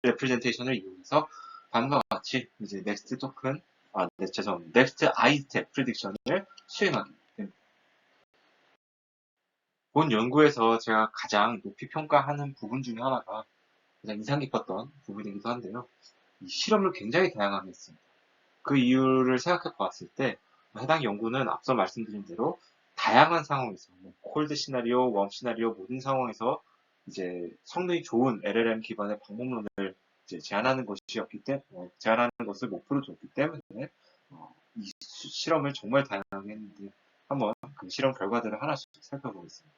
레프레젠테이션을 이용해서 다음과 같이 이제 넥스트 토큰, 넥스트 아이템 프리딕션을 수행하게 됩니다. 본 연구에서 제가 가장 높이 평가하는 부분 중에 하나가 가장 인상 깊었던 부분이기도 한데요. 이 실험을 굉장히 다양하게 했습니다. 그 이유를 생각해 보았을 때 해당 연구는 앞서 말씀드린 대로 다양한 상황에서 콜드 시나리오, 웜 시나리오 모든 상황에서 이제 성능이 좋은 LLM 기반의 방법론을 이제 제안하는 것이었기 때문에 제안하는 것을 목표로 뒀기 때문에 이 실험을 정말 다양하게 했는데 한번 그 실험 결과들을 하나씩 살펴보겠습니다.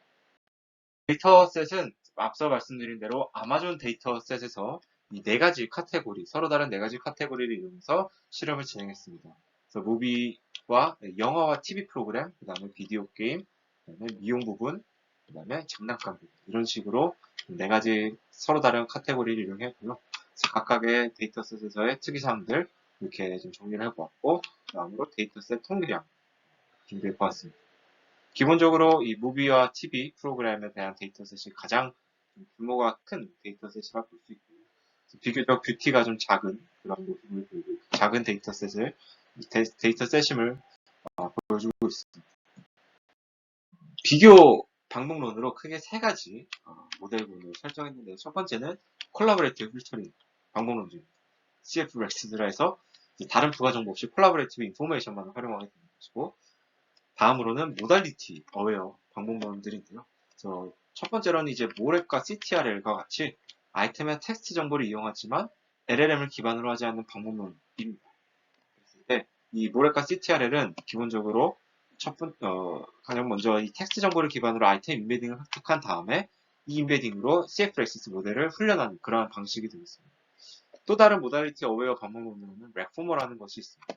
데이터셋은 앞서 말씀드린 대로 아마존 데이터셋에서 이 네 가지 카테고리, 서로 다른 네 가지 카테고리를 이용해서 실험을 진행했습니다. 그래서 무비와 영화와 TV 프로그램, 그 다음에 비디오 게임, 그 다음에 미용 부분, 그 다음에 장난감 부분 이런 식으로 네 가지 서로 다른 카테고리를 이용했고요. 각각의 데이터셋에서의 특이사항들 이렇게 좀 정리를 해보았고 다음으로 데이터셋 통계량 준비해보았습니다. 기본적으로 이 무비와 TV 프로그램에 대한 데이터셋이 가장 규모가 큰 데이터셋이라 볼 수 있고 비교적 뷰티가 좀 작은 그런 모습을 보이고 작은 데이터셋을 데이터셋임을 보여주고 있습니다. 비교 방법론으로 크게 세 가지 모델군을 설정했는데 첫 번째는 콜라보레이티브 필터링 방법론입니다. CFRex라 해서 다른 부가 정보 없이 콜라보레이티브 인포메이션만 활용하게 되는 것이고 다음으로는 모달리티 어웨어 방법론들인데요. 그래서 첫 번째로는 이제 모랩과 CTRL과 같이 아이템의 텍스트 정보를 이용하지만 LLM을 기반으로 하지 않는 방법론입니다. 그랬을 때 이 모랩과 CTRL은 기본적으로 가장 먼저 이 텍스트 정보를 기반으로 아이템 임베딩을 획득한 다음에 이 임베딩으로 CFXS 모델을 훈련하는 그러한 방식이 되겠습니다. 또 다른 모달리티 어웨어 방법론으로는 렉포머라는 것이 있습니다.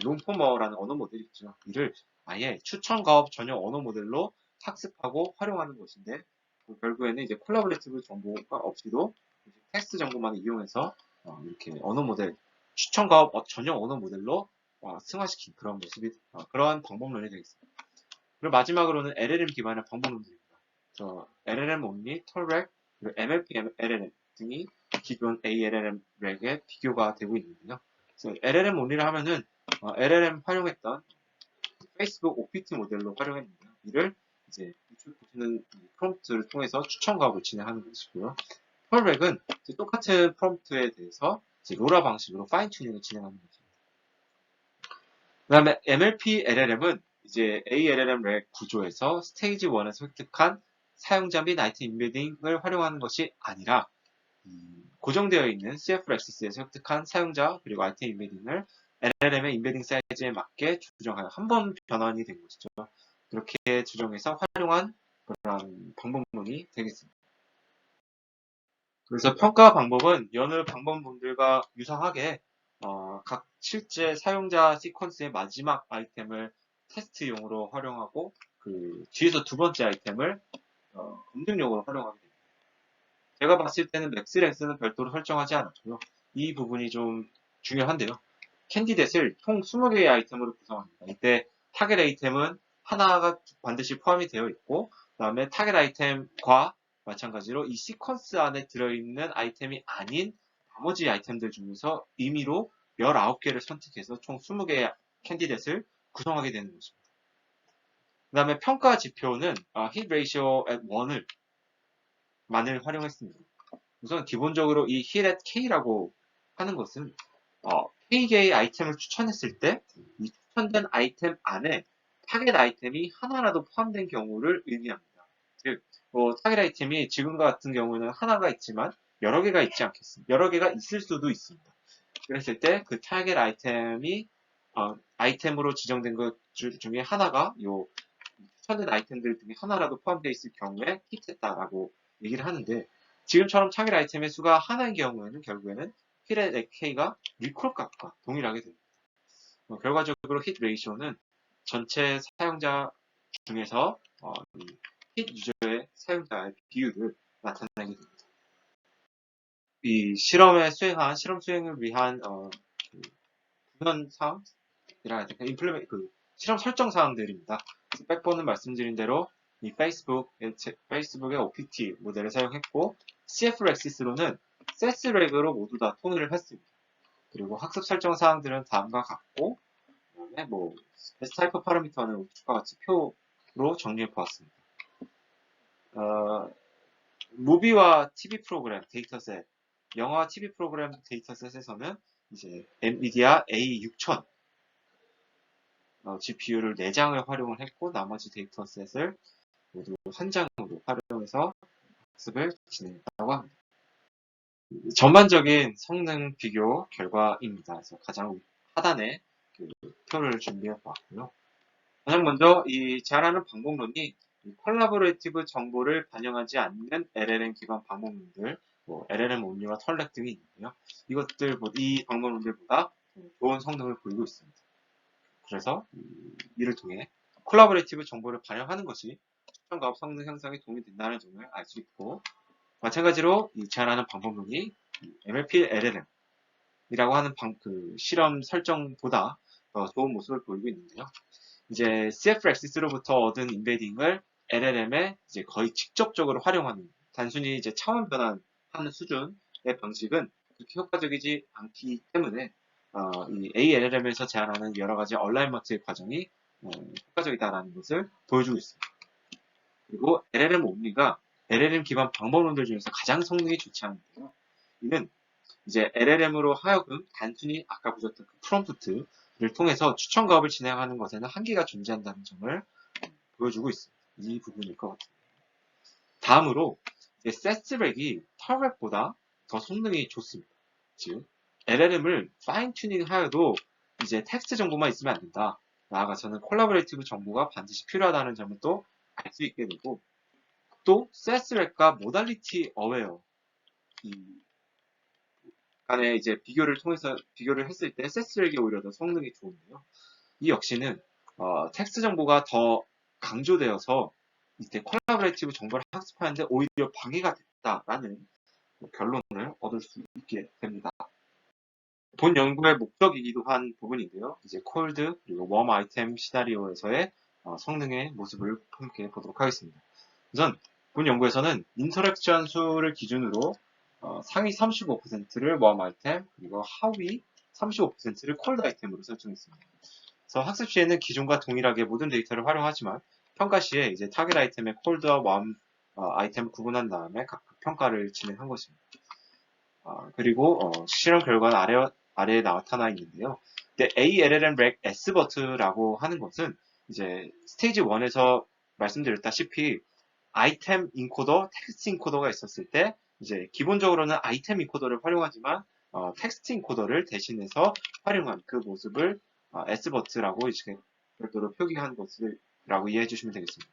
롱포머라는 언어 모델이 있죠. 이를 아예 추천 가업 전용 언어 모델로 학습하고 활용하는 것인데 결국에는 이제 콜라보레이티브 정보가 없이도 텍스트 정보만 이용해서 이렇게 언어 모델 추천 가업 전용 언어 모델로 승화시킨 그런 모습이 그러한 방법론이 되겠습니다. 그리고 마지막으로는 LLM 기반의 방법론들입니다. LLM only, 털렉, MLP LLM 등이 기존 ALLM렉에 비교가 되고 있는데요. 그래서 LLM only를 하면은 LLM 활용했던 페이스북 OPT 모델로 활용했는데요. 이를 이제 보시는 프롬프트를 통해서 추천 가업을 진행하는 것이고요. 펄렉은 똑같은 프롬프트에 대해서 로라 방식으로 파인 튜닝을 진행하는 것입니다. 그 다음에 MLP LLM은 이제 ALLM 렉 구조에서 스테이지 1에서 획득한 사용자 및 아이템 인베딩을 활용하는 것이 아니라 고정되어 있는 CFXS에서 획득한 사용자 그리고 아이템 인베딩을 LLM의 인베딩 사이즈에 맞게 조정하여 한 번 변환이 된 것이죠. 이렇게 조정해서 활용한 그런 방법론이 되겠습니다. 그래서 평가 방법은 여느 방법론들과 유사하게 각 실제 사용자 시퀀스의 마지막 아이템을 테스트용으로 활용하고 그 뒤에서 두 번째 아이템을 검증용으로 활용하게 됩니다. 제가 봤을 때는 맥스랭스는 별도로 설정하지 않았고요. 이 부분이 좀 중요한데요. 캔디댓을 총 20개의 아이템으로 구성합니다. 이때 타겟 아이템은 하나가 반드시 포함이 되어 있고 그 다음에 타겟 아이템과 마찬가지로 이 시퀀스 안에 들어있는 아이템이 아닌 나머지 아이템들 중에서 임의로 19개를 선택해서 총 20개의 캔디댓을 구성하게 되는 것입니다. 그 다음에 평가 지표는 hit ratio at 1을 만을 활용했습니다. 우선 기본적으로 이 hit at k라고 하는 것은 K개의 아이템을 추천했을 때 이 추천된 아이템 안에 타겟 아이템이 하나라도 포함된 경우를 의미합니다. 즉, 타겟 아이템이 지금과 같은 경우는 하나가 있지만 여러 개가 있지 않겠습니다. 여러 개가 있을 수도 있습니다. 그랬을 때 그 타겟 아이템이 아이템으로 지정된 것 중에 하나가 요 추천된 아이템들 중에 하나라도 포함되어 있을 경우에 히트했다라고 얘기를 하는데 지금처럼 타겟 아이템의 수가 하나인 경우에는 결국에는 힐의 K가 리콜 값과 동일하게 됩니다. 결과적으로 힛 레이쇼는 전체 사용자 중에서 힛 유저의 사용자의 비율을 나타내게 됩니다. 이 실험 수행을 위한 구현 사항이라 해야 될까? 실험 설정 사항들입니다. 백번은 말씀드린 대로 이 페이스북의 OPT 모델을 사용했고 CFXS로는 세스렉으로 모두 다 통일을 했습니다. 그리고 학습 설정 사항들은 다음과 같고 그다음에 타이프 파라미터는 우측과 같이 표로 정리해 보았습니다. 무비와 TV 프로그램 데이터셋, 영화와 TV 프로그램 데이터셋에서는 이제 엔비디아 A6000 GPU를 4장을 활용을 했고 나머지 데이터셋을 모두 한 장으로 활용해서 학습을 진행했다고 합니다. 전반적인 성능 비교 결과입니다. 그래서 가장 하단에 표를 준비해 보았고요. 가장 먼저 이 제안하는 방법론이 콜라보레이티브 정보를 반영하지 않는 LLM 기반 방법론들, LLM 온리와 털렉 등이 있는데요. 이 방법론들보다 좋은 성능을 보이고 있습니다. 그래서 이를 통해 콜라보레이티브 정보를 반영하는 것이 추천가업 성능 향상에 도움이 된다는 점을 알 수 있고 마찬가지로 이 제안하는 방법론이 MLP LLM이라고 하는 실험 설정보다 더 좋은 모습을 보이고 있는데요. 이제 CFXS로부터 얻은 인베딩을 LLM에 이제 거의 직접적으로 활용하는 단순히 이제 차원 변환하는 수준의 방식은 그렇게 효과적이지 않기 때문에 이 ALLM에서 제안하는 여러 가지 얼라인먼트 과정이 효과적이다라는 것을 보여주고 있습니다. 그리고 LLM 온리가 LLM 기반 방법론들 중에서 가장 성능이 좋지 않은데요. 이는 이제 LLM으로 하여금 단순히 아까 보셨던 그 프롬프트를 통해서 추천 가업을 진행하는 것에는 한계가 존재한다는 점을 보여주고 있습니다. 이 부분일 것 같습니다. 다음으로 세스렉이 털렉보다 더 성능이 좋습니다. 즉 LLM을 파인 튜닝 하여도 이제 텍스트 정보만 있으면 안 된다. 나아가서는 콜라보레이티브 정보가 반드시 필요하다는 점을 또 알 수 있게 되고 또 세스렉과 모달리티 어웨어 간에 이제 비교를 했을 때 세스렉이 오히려 더 성능이 좋은데요. 이 역시는 텍스트 정보가 더 강조되어서 이때 콜라보레이티브 정보를 학습하는데 오히려 방해가 됐다라는 결론을 얻을 수 있게 됩니다. 본 연구의 목적이기도 한 부분인데요. 이제 콜드 그리고 웜 아이템 시나리오에서의 성능의 모습을 함께 보도록 하겠습니다. 우선 본 연구에서는 인터랙션 수를 기준으로 상위 35%를 웜 아이템 그리고 하위 35%를 콜드 아이템으로 설정했습니다. 그래서 학습 시에는 기존과 동일하게 모든 데이터를 활용하지만 평가 시에 이제 타겟 아이템의 콜드와 웜 아이템을 구분한 다음에 각각 평가를 진행한 것입니다. 그리고 실험 결과는 아래에 나타나 있는데요. ALLM rec S버트라고 하는 것은 이제 스테이지 1에서 말씀드렸다시피 아이템 인코더, 텍스트 인코더가 있었을 때 이제 기본적으로는 아이템 인코더를 활용하지만 텍스트 인코더를 대신해서 활용한 그 모습을 S버트라고 이제 별도로 표기한 것이라고 이해해 주시면 되겠습니다.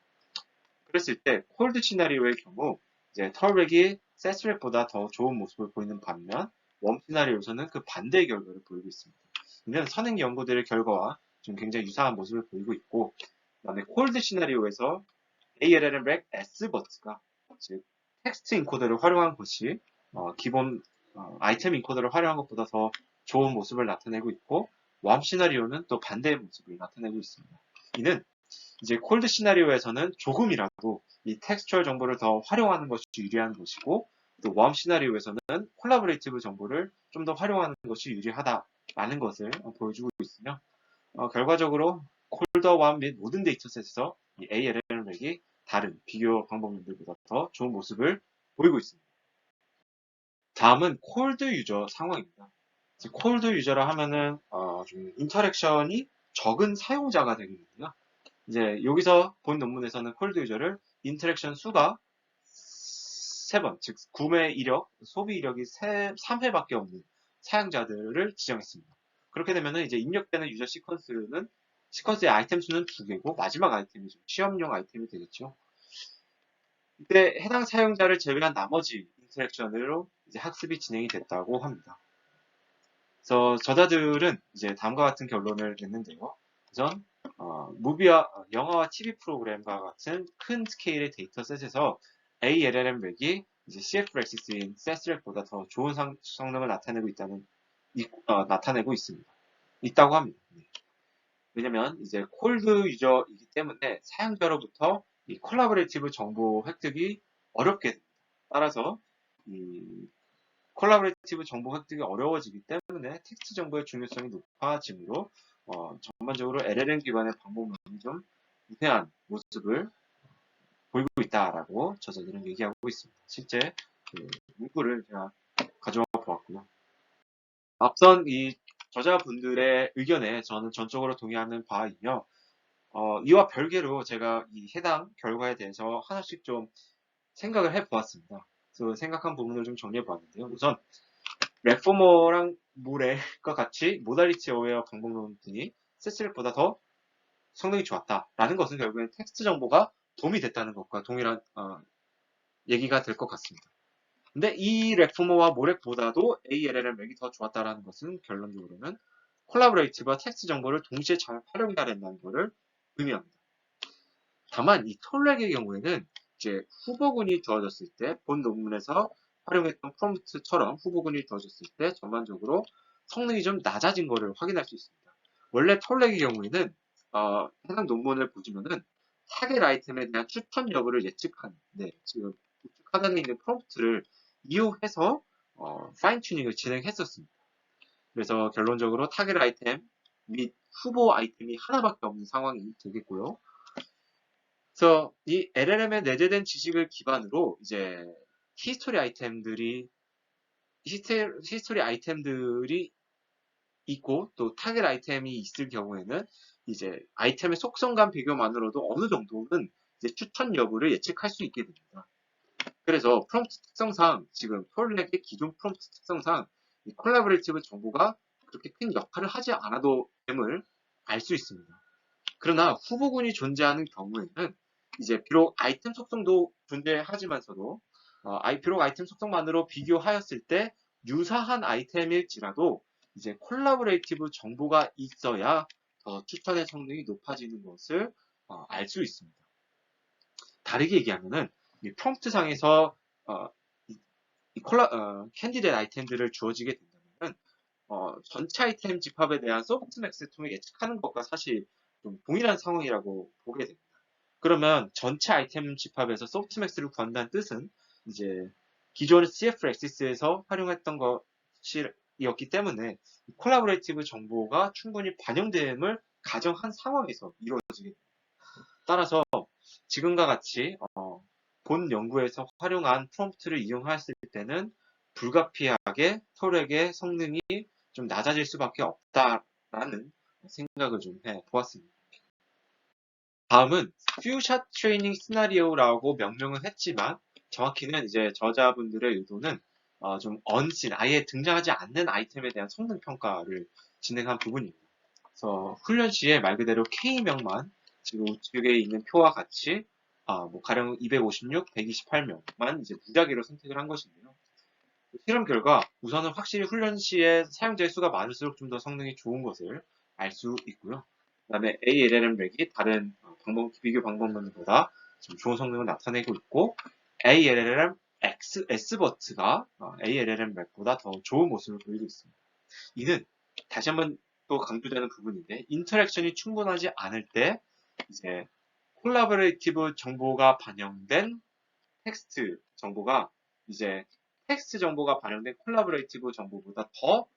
그랬을 때 콜드 시나리오의 경우 이제 털렉이 세스렉보다 더 좋은 모습을 보이는 반면 웜 시나리오에서는 그 반대의 결과를 보이고 있습니다. 이는 선행 연구들의 결과와 좀 굉장히 유사한 모습을 보이고 있고, 그다음에 콜드 시나리오에서 ALLM 렉 S버트가 즉 텍스트 인코더를 활용한 것이 기본 아이템 인코더를 활용한 것보다 더 좋은 모습을 나타내고 있고, 웜 시나리오는 또 반대의 모습을 나타내고 있습니다. 이는 이제 콜드 시나리오에서는 조금이라도 이 텍스처얼 정보를 더 활용하는 것이 유리한 것이고, 또 웜 시나리오에서는 콜라보레이티브 정보를 좀 더 활용하는 것이 유리하다라는 것을 보여주고 있으며, 결과적으로 콜더 웜 및 모든 데이터셋에서 이 ALLM 렉이 다른 비교 방법들보다 더 좋은 모습을 보이고 있습니다. 다음은 콜드 유저 상황입니다. 콜드 유저라 하면은 좀 인터랙션이 적은 사용자가 되겠는데요. 이제 여기서 본 논문에서는 콜드 유저를 인터랙션 수가 3번, 즉 구매 이력, 소비 이력이 3회밖에 없는 사용자들을 지정했습니다. 그렇게 되면 이제 입력되는 유저 시퀀스의 아이템 수는 2개고 마지막 아이템이 시험용 아이템이 되겠죠. 이때 해당 사용자를 제외한 나머지 인터랙션으로 이제 학습이 진행이 됐다고 합니다. 그래서 저자들은 이제 다음과 같은 결론을 냈는데요. 우선 무비와 영화와 TV 프로그램과 같은 큰 스케일의 데이터셋에서 ALLM 렉이 이제 CFRX인 세스렉보다 더 좋은 성능을 나타내고 있다고 합니다. 왜냐면 이제 콜드 유저이기 때문에 사용자로부터 이 콜라보레이티브 정보 획득이 어렵게 됩니다. 따라서 이 콜라보레이티브 정보 획득이 어려워지기 때문에 텍스트 정보의 중요성이 높아지므로 전반적으로 LLM 기반의 방법론이 좀 우세한 모습을 보이고 있다라고 저자들은 얘기하고 있습니다. 실제 그 문구를 제가 가져와 보았고요. 앞선 이 저자분들의 의견에 저는 전적으로 동의하는 바이며, 이와 별개로 제가 이 해당 결과에 대해서 하나씩 좀 생각을 해보았습니다. 그래서 생각한 부분을 좀 정리해 보았는데요. 우선 레포머랑 모레과 같이 모달리티 어웨어 방법론 등이 세스렉보다 더 성능이 좋았다라는 것은 결국엔 텍스트 정보가 도움이 됐다는 것과 동일한 얘기가 될 것 같습니다. 근데 이 레포머와 모렉보다도 ALLM 렉이 더 좋았다라는 것은 결론적으로는 콜라보레이티브와 텍스트 정보를 동시에 잘 활용해야 된다는 것을 의미합니다. 다만 이 톨렉의 경우에는 이제 후보군이 주어졌을 때 본 논문에서 활용했던 프롬프트처럼 후보군이 주어졌을 때 전반적으로 성능이 좀 낮아진 것을 확인할 수 있습니다. 원래 톨렉의 경우에는 해당 논문을 보시면은 타겟 아이템에 대한 추천 여부를 예측하는, 지금 우측 하단에 있는 프롬프트를 이용해서 파인 튜닝을 진행했었습니다. 그래서 결론적으로 타겟 아이템 및 후보 아이템이 하나밖에 없는 상황이 되겠고요. 그래서 이 LLM에 내재된 지식을 기반으로 이제 히스토리 아이템들이 있고 또 타겟 아이템이 있을 경우에는 이제 아이템의 속성간 비교만으로도 어느 정도는 이제 추천 여부를 예측할 수 있게 됩니다. 그래서 프롬프트 특성상 지금 톨렉의 기존 프롬프트 특성상 이 콜라보레이티브 정보가 그렇게 큰 역할을 하지 않아도 됨을 알 수 있습니다. 그러나 후보군이 존재하는 경우에는 이제 비록 아이템 속성도 존재하지만서도 비록 아이템 속성만으로 비교하였을 때 유사한 아이템일지라도 이제 콜라보레이티브 정보가 있어야 추천의 성능이 높아지는 것을 알 수 있습니다. 다르게 얘기하면은 이 프롬프트 상에서 캔디데이트 아이템들을 주어지게 된다면 전체 아이템 집합에 대한 소프트맥스를 통해 예측하는 것과 사실 좀 동일한 상황이라고 보게 됩니다. 그러면 전체 아이템 집합에서 소프트맥스를 구한다는 뜻은 이제 기존 CFXS에서 활용했던 것이었기 때문에 콜라보레이티브 정보가 충분히 반영됨을 가정한 상황에서 이루어지게 됩니다. 따라서 지금과 같이 본 연구에서 활용한 프롬프트를 이용했을 때는 불가피하게 톨렉의 성능이 좀 낮아질 수밖에 없다라는 생각을 좀 해보았습니다. 다음은 퓨샷 트레이닝 시나리오라고 명명은 했지만 정확히는 이제 저자분들의 의도는 좀 언씬, 아예 등장하지 않는 아이템에 대한 성능 평가를 진행한 부분입니다. 그래서 훈련 시에 말 그대로 K명만 지금 우측에 있는 표와 같이 뭐 가령 256, 128명만 이제 무작위로 선택을 한 것인데요. 실험 결과 우선은 확실히 훈련 시에 사용자의 수가 많을수록 좀 더 성능이 좋은 것을 알 수 있고요. 그 다음에 ALLM 렉이 다른 비교 방법론보다 좀 좋은 성능을 나타내고 있고 ALLM S버트가 ALLM 렉보다 더 좋은 모습을 보이고 있습니다. 이는 다시 한번 또 강조되는 부분인데 인터랙션이 충분하지 않을 때 이제 콜라보레이티브 정보가 반영된 텍스트 정보가 이제 텍스트 정보가 반영된 콜라보레이티브 정보보다 더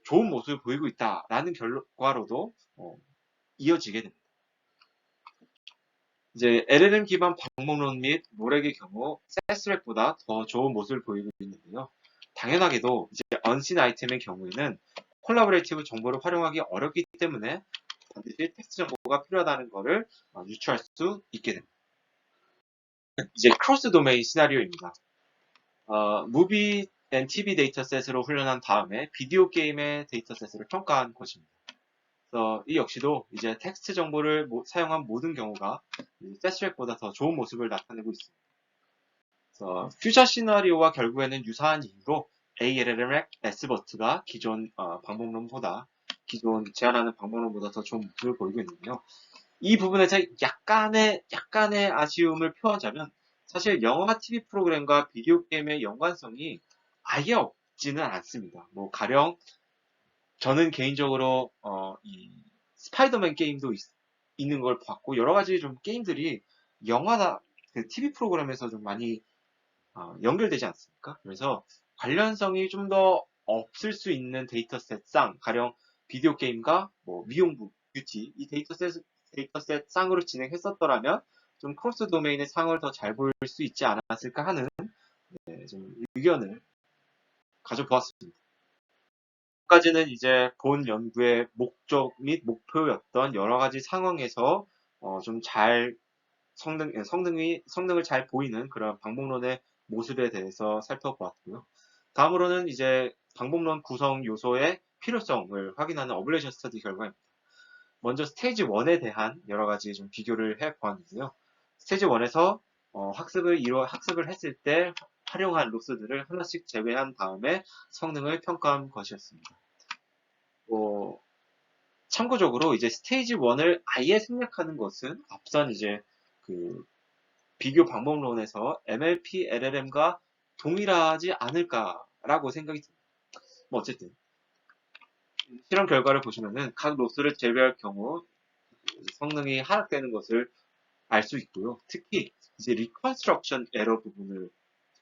좋은 모습을 보이고 있다라는 결과로도 이어지게 됩니다. 이제 LLM 기반 방법론 및 모렉의 경우 세스렉보다 더 좋은 모습을 보이고 있는데요. 당연하게도 이제 언신 아이템의 경우에는 콜라보레이티브 정보를 활용하기 어렵기 때문에 반드시 텍스트 정보가 필요하다는 것을 유추할 수 있게 됩니다. 이제 크로스 도메인 시나리오입니다. 무비 앤 TV 데이터셋으로 훈련한 다음에 비디오 게임의 데이터셋으로 평가한 것입니다. 그래서 이 역시도 이제 텍스트 정보를 사용한 모든 경우가 세스렉보다 더 좋은 모습을 나타내고 있습니다. 그래서 퓨처 시나리오와 결국에는 유사한 이유로 ALLM S버트가 기존 방법론보다 기존 제안하는 방법론보다 더 좋은 모습을 보이고 있는데요. 이 부분에서 약간의 아쉬움을 표하자면 사실 영화 TV 프로그램과 비디오 게임의 연관성이 아예 없지는 않습니다. 뭐 가령 저는 개인적으로 이 스파이더맨 게임도 있는 걸 봤고 여러 가지 좀 게임들이 영화나 그 TV 프로그램에서 좀 많이 연결되지 않습니까? 그래서 관련성이 좀 더 없을 수 있는 데이터셋상 가령 비디오 게임과 뭐 미용부, 뷰티 이 데이터셋 쌍으로 진행했었더라면 좀 크로스 도메인의 상을 더 잘 보일 수 있지 않았을까 하는 좀 의견을 가져보았습니다. 까지는 이제 본 연구의 목적 및 목표였던 여러 가지 상황에서 좀 잘 성능을 잘 보이는 그런 방법론의 모습에 대해서 살펴보았고요. 다음으로는 이제 방법론 구성 요소의 필요성을 확인하는 어블레이션 스터디 결과입니다. 먼저 스테이지 1에 대한 여러 가지 좀 비교를 해 보았는데요. 스테이지 1에서 학습을 했을 때 활용한 로스들을 하나씩 제외한 다음에 성능을 평가한 것이었습니다. 참고적으로 이제 스테이지 1을 아예 생략하는 것은 앞선 이제 그 비교 방법론에서 MLP, LLM과 동일하지 않을까라고 생각이 듭니다. 뭐 어쨌든 실험 결과를 보시면은 각 로스를 제외할 경우 성능이 하락되는 것을 알 수 있고요. 특히 이제 리컨스트럭션 에러 부분을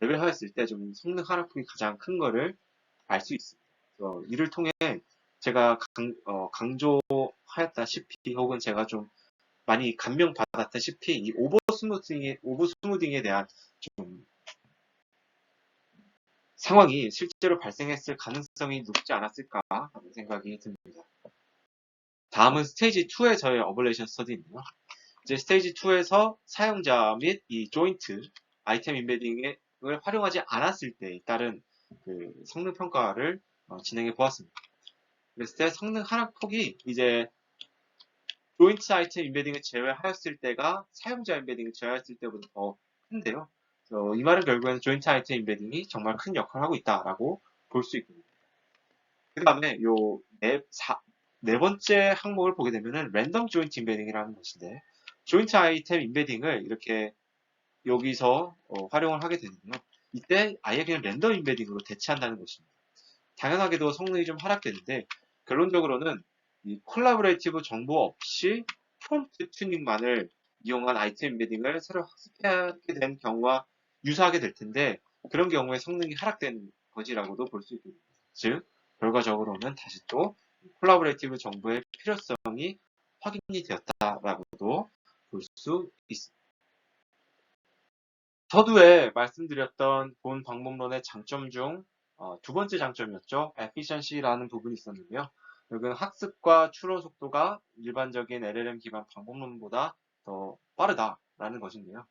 제외하였을 때 좀 성능 하락폭이 가장 큰 거를 알 수 있습니다. 그래서 이를 통해 제가 강조하였다시피 혹은 제가 좀 많이 감명받았다시피 이 오버 스무딩에 대한 좀 상황이 실제로 발생했을 가능성이 높지 않았을까 하는 생각이 듭니다. 다음은 스테이지 2의 저의 어블레이션 스터디인데요. 이제 스테이지 2에서 사용자 및 이 조인트 아이템 인베딩을 활용하지 않았을 때 따른 그 성능 평가를 진행해 보았습니다. 그랬을 때 성능 하락폭이 이제 조인트 아이템 인베딩을 제외하였을 때가 사용자 인베딩을 제외했을 때보다 더 큰데요. 이 말은 결국에는 조인트 아이템 인베딩이 정말 큰 역할을 하고 있다라고 볼 수 있습니다. 그 다음에 네 번째 항목을 보게 되면은 랜덤 조인트 인베딩이라는 것인데 조인트 아이템 인베딩을 이렇게 여기서 활용을 하게 되는데요. 이때 아예 그냥 랜덤 인베딩으로 대체한다는 것입니다. 당연하게도 성능이 좀 하락되는데 결론적으로는 이 콜라보레이티브 정보 없이 프롬프트 튜닝만을 이용한 아이템 인베딩을 새로 학습하게 된 경우와 유사하게 될 텐데 그런 경우에 성능이 하락되는 것이라고도 볼 수 있습니다. 즉 결과적으로는 다시 또 콜라보레이티브 정보의 필요성이 확인이 되었다라고도 볼 수 있습니다. 서두에 말씀드렸던 본 방법론의 장점 중 두 번째 장점이었죠. efficiency라는 부분이 있었는데요. 결국은 학습과 추론 속도가 일반적인 LLM 기반 방법론보다 더 빠르다라는 것인데요.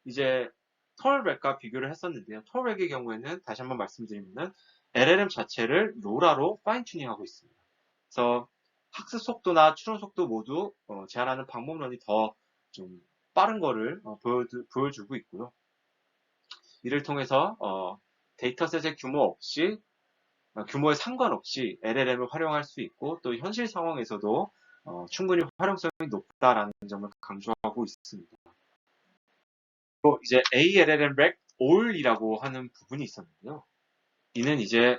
이제 톨렉과 비교를 했었는데요. 톨렉의 경우에는 다시 한번 말씀드리면은 LLM 자체를 로라로 파인 튜닝하고 있습니다. 그래서 학습 속도나 추론 속도 모두 제한하는 방법론이 더 좀 빠른 거를 보여주고 있고요. 이를 통해서 데이터셋의 규모에 상관없이 LLM을 활용할 수 있고 또 현실 상황에서도 충분히 활용성이 높다라는 점을 강조하고 있습니다. 또 이제 ALLM Rec All이라고 하는 부분이 있었는데요. 이는 이제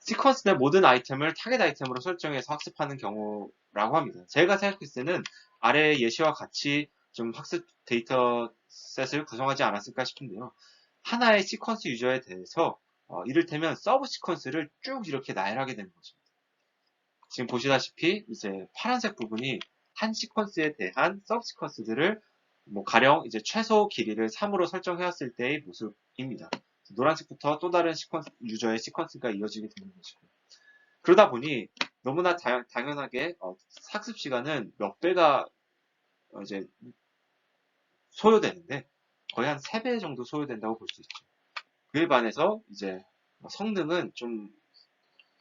시퀀스 내 모든 아이템을 타겟 아이템으로 설정해서 학습하는 경우라고 합니다. 제가 생각했을 때는 아래 예시와 같이 좀 학습 데이터셋을 구성하지 않았을까 싶은데요. 하나의 시퀀스 유저에 대해서 이를테면 서브 시퀀스를 쭉 이렇게 나열하게 되는 것입니다. 지금 보시다시피 이제 파란색 부분이 한 시퀀스에 대한 서브 시퀀스들을 뭐 가령 이제 최소 길이를 3으로 설정해왔을 때의 모습입니다. 노란색부터 또 다른 유저의 시퀀스가 이어지게 되는 것이고 그러다 보니 너무나 당연하게 학습 시간은 몇 배가 이제 소요되는데 거의 한 3배 정도 소요된다고 볼 수 있죠. 그에 반해서 이제 성능은 좀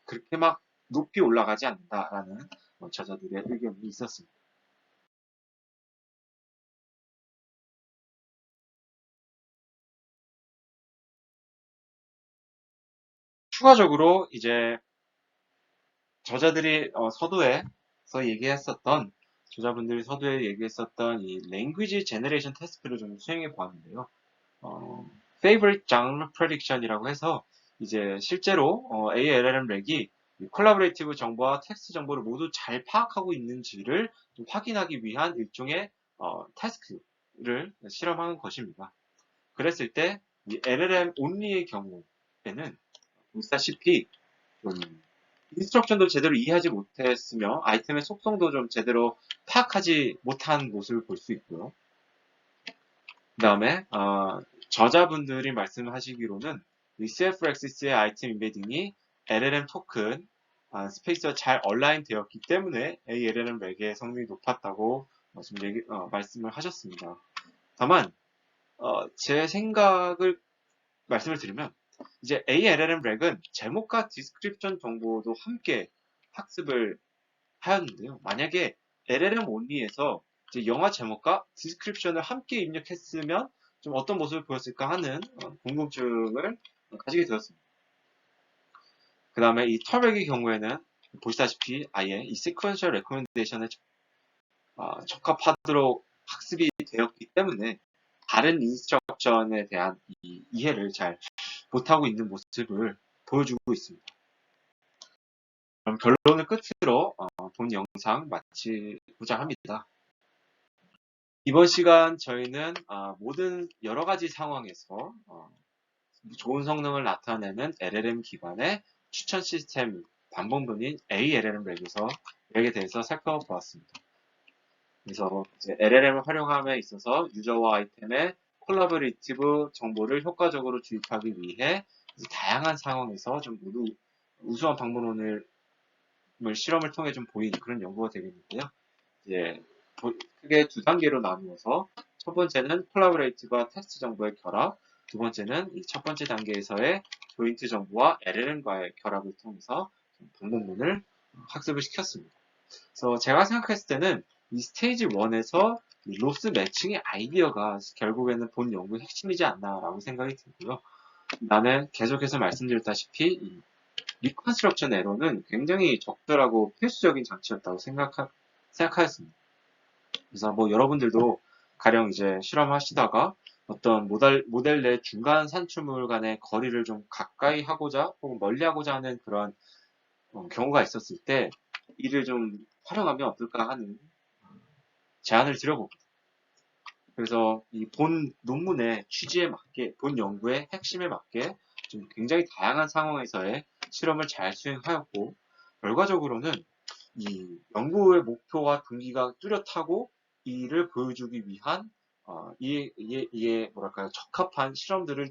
그렇게 막 높이 올라가지 않는다라는 저자들의 의견이 있었습니다. 추가적으로 이제 저자들이 서두에서 얘기했었던 저자분들이 서두에 얘기했었던 이 language generation 테스트를 좀 수행해 보았는데요. favorite genre prediction이라고 해서 이제 실제로 ALLM 렉이 콜라보레이티브 정보와 텍스트 정보를 모두 잘 파악하고 있는지를 좀 확인하기 위한 일종의 태스크를 실험하는 것입니다. 그랬을 때 이 LLM only의 경우에는 보시다시피 인스트럭션도 제대로 이해하지 못했으며 아이템의 속성도 좀 제대로 파악하지 못한 모습을 볼 수 있고요. 그 다음에 저자분들이 말씀하시기로는 이 CFXS의 아이템 인베딩이 LLM 토큰 스페이스와 잘 얼라인 되었기 때문에 ALLM 렉의 성능이 높았다고 말씀을 하셨습니다. 다만 제 생각을 말씀을 드리면 이제 ALLM 렉은 제목과 디스크립션 정보도 함께 학습을 하였는데요. 만약에 LLM only에서 이제 영화 제목과 디스크립션을 함께 입력했으면 좀 어떤 모습을 보였을까 하는 궁금증을 가지게 되었습니다. 그 다음에 이 털백의 경우에는 보시다시피 아예 이 시퀀셜 레코멘데이션에 적합하도록 학습이 되었기 때문에 다른 인스트럭션에 대한 이해를 잘 못하고 있는 모습을 보여주고 있습니다. 그럼 결론을 끝으로 본 영상 마치고자 합니다. 이번 시간 저희는 모든 여러 가지 상황에서 좋은 성능을 나타내는 LLM 기반의 추천 시스템 방법론인 ALLM 렉에 대해서 살펴보았습니다. 그래서 이제 LLM을 활용함에 있어서 유저와 아이템의 콜라보레이티브 정보를 효과적으로 주입하기 위해 다양한 상황에서 좀 모두 우수한 방법론을 실험을 통해 좀 보인 그런 연구가 되겠는데요. 이제 크게 두 단계로 나누어서 첫 번째는 콜라보레이티브와 텍스트 정보의 결합, 두 번째는 이 첫 번째 단계에서의 조인트 정보와 LLM과의 결합을 통해서 방법론을 학습을 시켰습니다. 그래서 제가 생각했을 때는 이 스테이지 1에서 로스 매칭의 아이디어가 결국에는 본 연구의 핵심이지 않나라고 생각이 들고요. 나는 계속해서 말씀드렸다시피 이 리컨스트럭션 에러는 굉장히 적절하고 필수적인 장치였다고 생각하였습니다. 그래서 뭐 여러분들도 가령 이제 실험하시다가 어떤 모델 내 중간 산출물 간의 거리를 좀 가까이 하고자 혹은 멀리 하고자 하는 그런 경우가 있었을 때 이를 좀 활용하면 어떨까 하는 제안을 드려봅니다. 그래서 이 본 논문의 취지에 맞게, 본 연구의 핵심에 맞게 좀 굉장히 다양한 상황에서의 실험을 잘 수행하였고, 결과적으로는 이 연구의 목표와 동기가 뚜렷하고 이를 보여주기 위한 이에 뭐랄까요 적합한 실험들을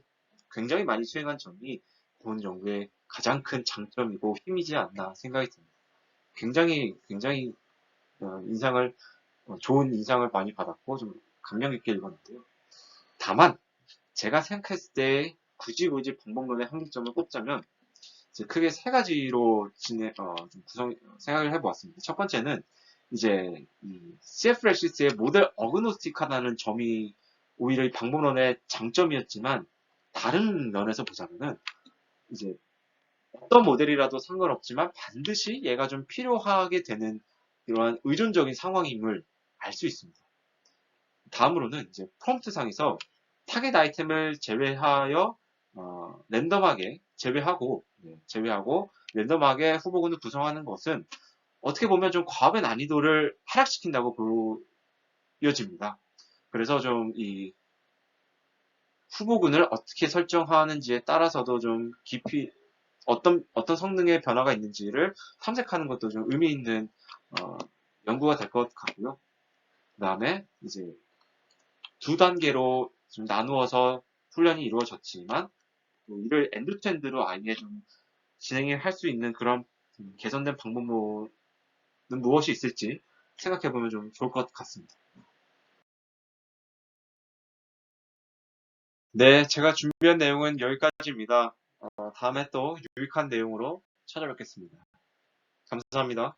굉장히 많이 수행한 점이 본 연구의 가장 큰 장점이고 힘이지 않나 생각이 듭니다. 굉장히 좋은 인상을 많이 받았고 좀 감명 깊게 읽었는데요. 다만 제가 생각했을 때 굳이 방법론의 한계점을 꼽자면 이제 크게 세 가지로 생각을 해보았습니다. 첫 번째는 이제 이 CFLCS의 모델 어그노스틱하다는 점이 오히려 이 방법론의 장점이었지만 다른 면에서 보자면은 이제 어떤 모델이라도 상관없지만 반드시 얘가 좀 필요하게 되는 이러한 의존적인 상황임을 알 수 있습니다. 다음으로는 이제 프롬프트 상에서 타겟 아이템을 제외하여 랜덤하게 제외하고 랜덤하게 후보군을 구성하는 것은 어떻게 보면 좀 과업의 난이도를 하락시킨다고 보여집니다. 그래서 좀 이 후보군을 어떻게 설정하는지에 따라서도 좀 깊이 어떤 성능의 변화가 있는지를 탐색하는 것도 좀 의미 있는 연구가 될 것 같고요. 그 다음에 이제 두 단계로 좀 나누어서 훈련이 이루어졌지만 이를 엔드투엔드로 아예 좀 진행할 수 있는 그런 개선된 방법론은 무엇이 있을지 생각해보면 좀 좋을 것 같습니다. 네, 제가 준비한 내용은 여기까지입니다. 다음에 또 유익한 내용으로 찾아뵙겠습니다. 감사합니다.